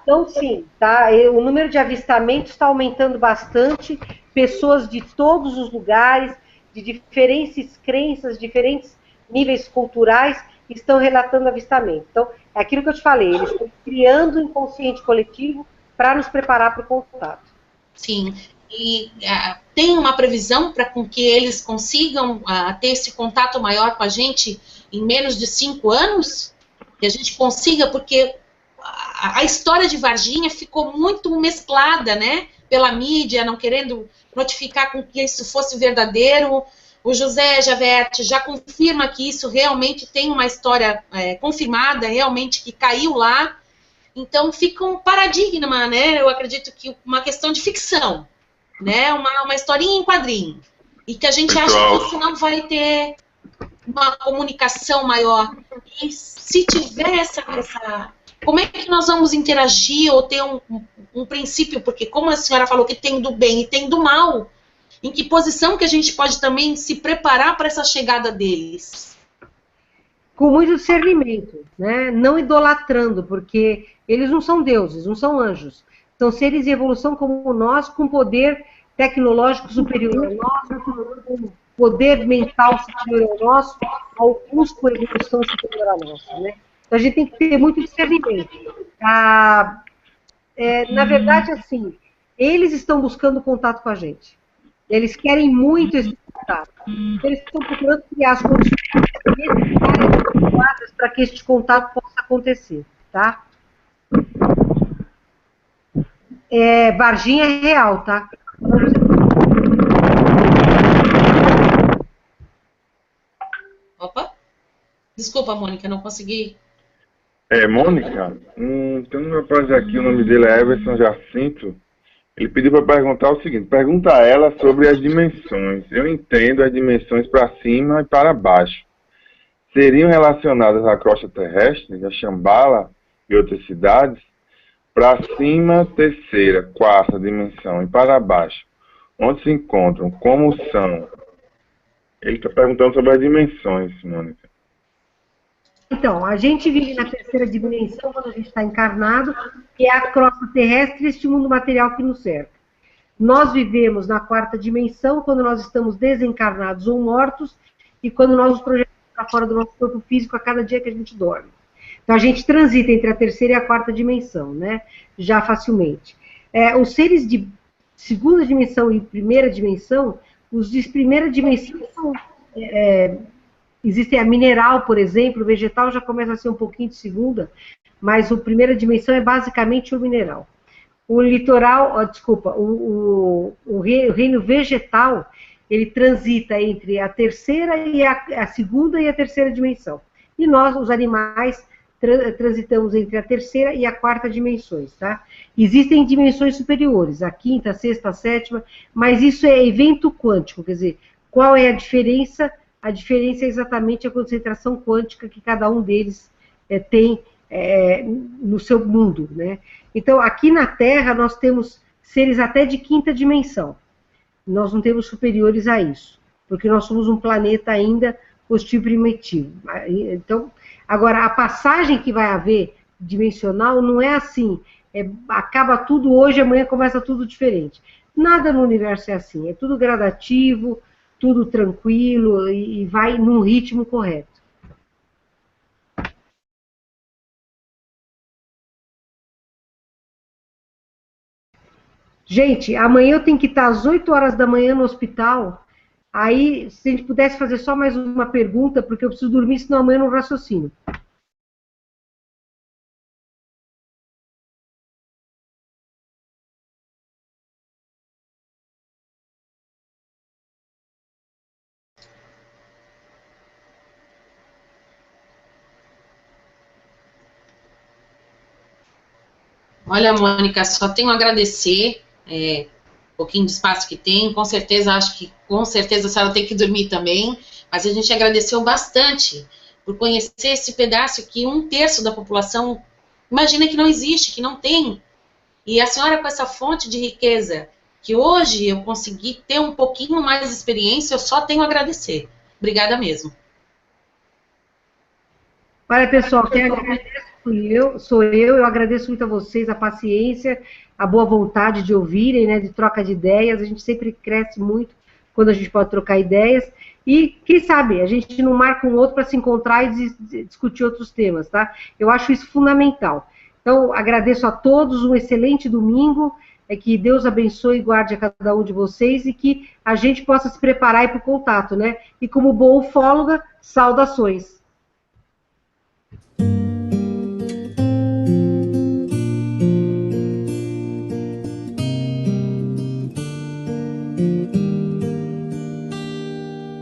então, sim, tá? O número de avistamentos está aumentando bastante, pessoas de todos os lugares, de diferentes crenças, diferentes níveis culturais, estão relatando avistamento. Então, é aquilo que eu te falei, eles estão criando o inconsciente coletivo para nos preparar para o contato. Sim, e tem uma previsão para com que eles consigam ter esse contato maior com a gente em menos de 5 anos? Que a gente consiga, porque a história de Varginha ficou muito mesclada, né? Pela mídia, não querendo notificar com que isso fosse verdadeiro. O José Javerte já confirma que isso realmente tem uma história confirmada, realmente que caiu lá. Então fica um paradigma, né? Eu acredito que uma questão de ficção, né? Uma historinha em quadrinho. E que a gente acha que isso não vai ter uma comunicação maior. E se tiver como é que nós vamos interagir ou ter um princípio? Porque como a senhora falou que tem do bem e tem do mal, em que posição que a gente pode também se preparar para essa chegada deles? Com muito discernimento, né? Não idolatrando, porque eles não são deuses, não são anjos. São seres de evolução como nós, com poder tecnológico superior a nós, com poder mental superior ao nosso, alguns com evolução superior à nossa, né? Então a gente tem que ter muito discernimento. Na verdade, assim, eles estão buscando contato com a gente. Eles querem muito esse contato. Eles estão procurando criar as condições adequadas para que este contato possa acontecer, tá? Varginha é real, tá? Opa! Desculpa, Mônica, não consegui. Mônica, tem um rapaz aqui, o nome dele é Everson Jacinto. Ele pediu para perguntar o seguinte: pergunta a ela sobre as dimensões. Eu entendo as dimensões para cima e para baixo. Seriam relacionadas à crosta terrestre, a Shambhala e outras cidades? Para cima, terceira, quarta dimensão, e para baixo, onde se encontram, como são? Ele está perguntando sobre as dimensões, Mônica. Então, a gente vive na terceira dimensão quando a gente está encarnado, que é a crosta terrestre e este mundo material que nos cerca. Nós vivemos na quarta dimensão quando nós estamos desencarnados ou mortos e quando nós nos projetamos para fora do nosso corpo físico a cada dia que a gente dorme. Então, a gente transita entre a terceira e a quarta dimensão, né? Já facilmente. Os seres de segunda dimensão e primeira dimensão, os de primeira dimensão são... Existem a mineral, por exemplo, o vegetal já começa a ser um pouquinho de segunda, mas a primeira dimensão é basicamente o mineral. O litoral, o reino vegetal, ele transita entre a terceira e a segunda e a terceira dimensão. E nós, os animais, transitamos entre a terceira e a quarta dimensões, tá? Existem dimensões superiores, a quinta, a sexta, a sétima, mas isso é evento quântico, quer dizer, qual é a diferença? A diferença é exatamente a concentração quântica que cada um deles tem no seu mundo, né? Então, aqui na Terra, nós temos seres até de quinta dimensão. Nós não temos superiores a isso, porque nós somos um planeta ainda positivo primitivo. Então, agora, a passagem que vai haver dimensional não é assim, acaba tudo hoje, amanhã começa tudo diferente. Nada no universo é assim, é tudo gradativo, tudo tranquilo e vai num ritmo correto. Gente, amanhã eu tenho que estar às 8 horas da manhã no hospital. Aí, se a gente pudesse fazer só mais uma pergunta, porque eu preciso dormir, senão amanhã eu não raciocino. Olha, Mônica, só tenho a agradecer um pouquinho de espaço que tem, com certeza, acho que com certeza a senhora tem que dormir também, mas a gente agradeceu bastante por conhecer esse pedaço que 1/3 da população imagina que não existe, que não tem, e a senhora com essa fonte de riqueza, que hoje eu consegui ter um pouquinho mais de experiência, eu só tenho a agradecer. Obrigada mesmo. Olha, pessoal, quero agradecer sou eu agradeço muito a vocês a paciência, a boa vontade de ouvirem, né, de troca de ideias. A gente sempre cresce muito quando a gente pode trocar ideias. E, quem sabe, a gente não marca um outro para se encontrar e discutir outros temas, tá? Eu acho isso fundamental. Então, agradeço a todos, um excelente domingo, que Deus abençoe e guarde a cada um de vocês e que a gente possa se preparar para o contato, né? E como boa ufóloga, saudações.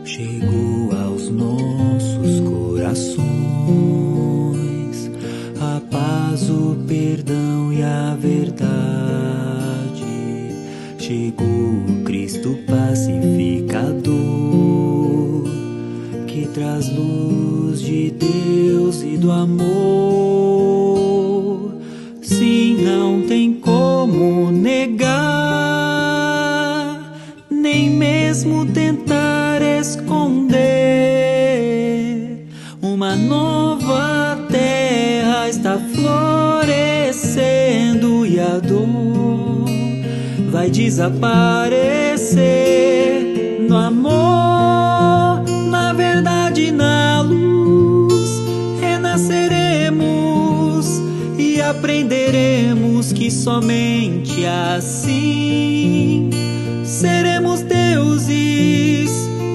Chegou aos nossos corações a paz, o perdão e a verdade. Chegou o Cristo pacificador, que traz luz de Deus e do amor. Sim, não tem como negar, nem mesmo tentar esconder. Uma nova terra está florescendo e a dor vai desaparecer. No amor, na verdade, na luz, renasceremos e aprenderemos que somente assim seremos deuses,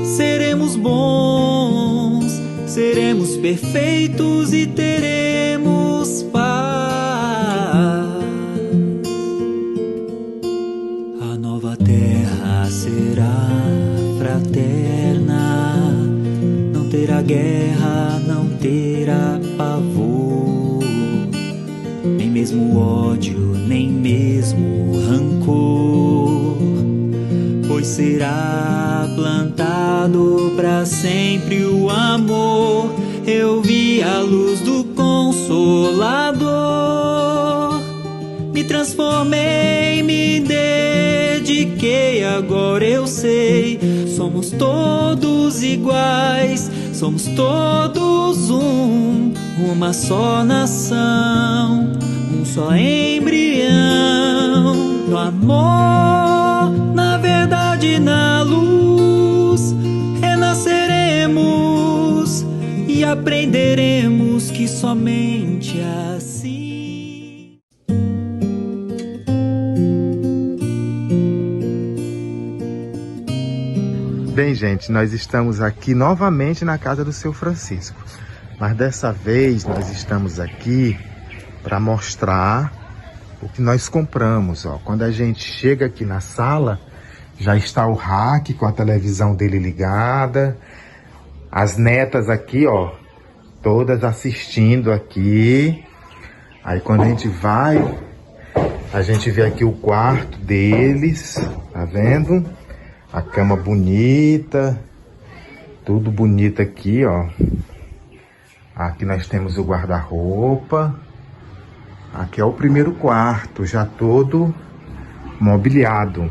seremos bons, seremos perfeitos e teremos paz. A nova terra será fraterna, não terá guerra, não terá pavor, nem mesmo ódio, nem mesmo rancor, pois será plantado para sempre o amor. Eu vi a luz do Consolador, me transformei, me dediquei, agora eu sei, somos todos iguais, somos todos uma só nação, um só embrião. No amor, na verdade, na luz, renasceremos e aprenderemos que somente assim. Bem, gente, nós estamos aqui novamente na casa do seu Francisco, mas dessa vez nós estamos aqui para mostrar o que nós compramos. Ó. Quando a gente chega aqui na sala, já está o Hack com a televisão dele ligada, as netas aqui, ó, todas assistindo aqui. Aí quando a gente vai, a gente vê aqui o quarto deles, tá vendo? A cama bonita, tudo bonito aqui, ó. Aqui nós temos o guarda-roupa. Aqui é o primeiro quarto, já todo mobiliado.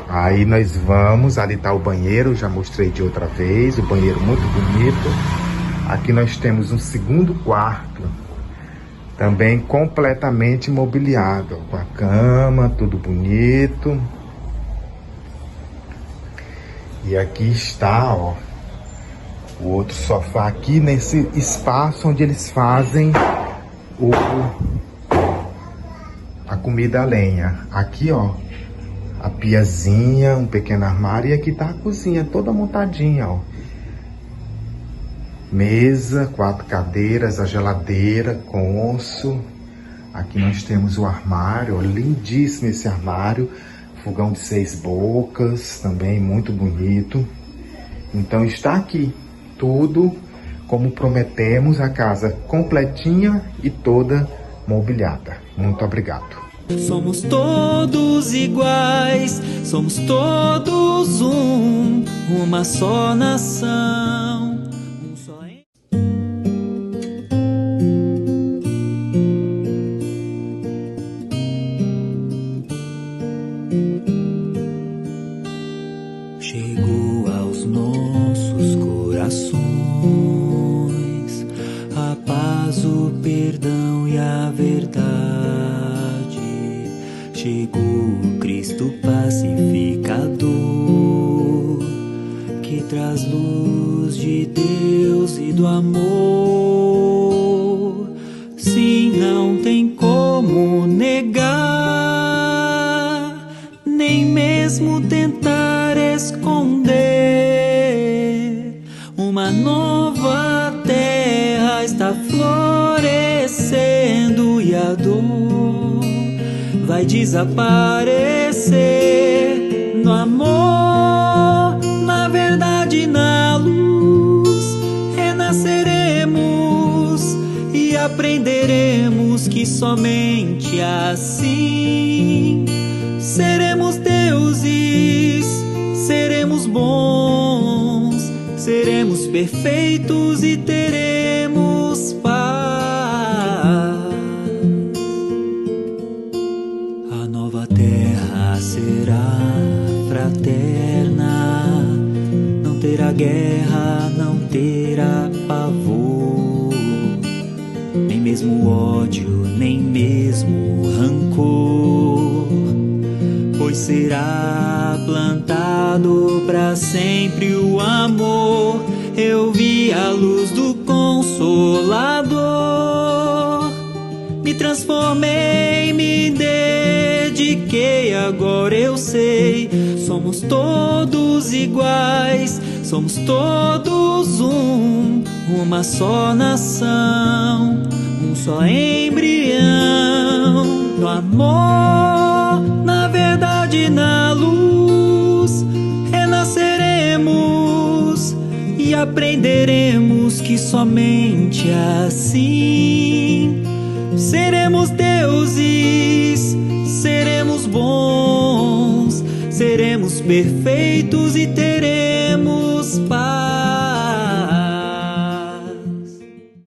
Aí nós vamos, ali tá o banheiro, já mostrei de outra vez, o banheiro muito bonito. Aqui nós temos um segundo quarto, também completamente mobiliado, ó, com a cama, tudo bonito. E aqui está, ó, o outro sofá aqui nesse espaço onde eles fazem a comida a lenha. Aqui, ó, a piazinha, um pequeno armário, e aqui tá a cozinha toda montadinha, ó. Mesa, 4 cadeiras, a geladeira, cônsul. Aqui nós temos o armário, ó, lindíssimo esse armário. Fogão de 6 bocas, também muito bonito. Então está aqui tudo como prometemos, a casa completinha e toda mobiliada. Muito obrigado. Somos todos iguais, somos todos uma só nação. Chegou aos nossos corações a paz, o perdão e e a verdade. Chegou o Cristo pacificador, que traz luz de Deus e do amor. Sim, não tem como negar, nem mesmo tentar esconder. Uma nova terra está florescendo e a dor vai desaparecer. No amor, na verdade, na luz, renasceremos e aprenderemos que somente assim seremos deuses, seremos bons, seremos perfeitos e teremos paz. A nova terra será fraterna, não terá guerra, não terá pavor, nem mesmo ódio, nem mesmo rancor, pois será plantado para sempre o amor. Eu vi a luz do Consolador, me transformei, me dediquei, agora eu sei, somos todos iguais, somos todos uma só nação, um só embrião. No amor, na verdade, na luz, renasceremos e aprenderemos que somente assim seremos deuses, seremos bons, seremos perfeitos e teremos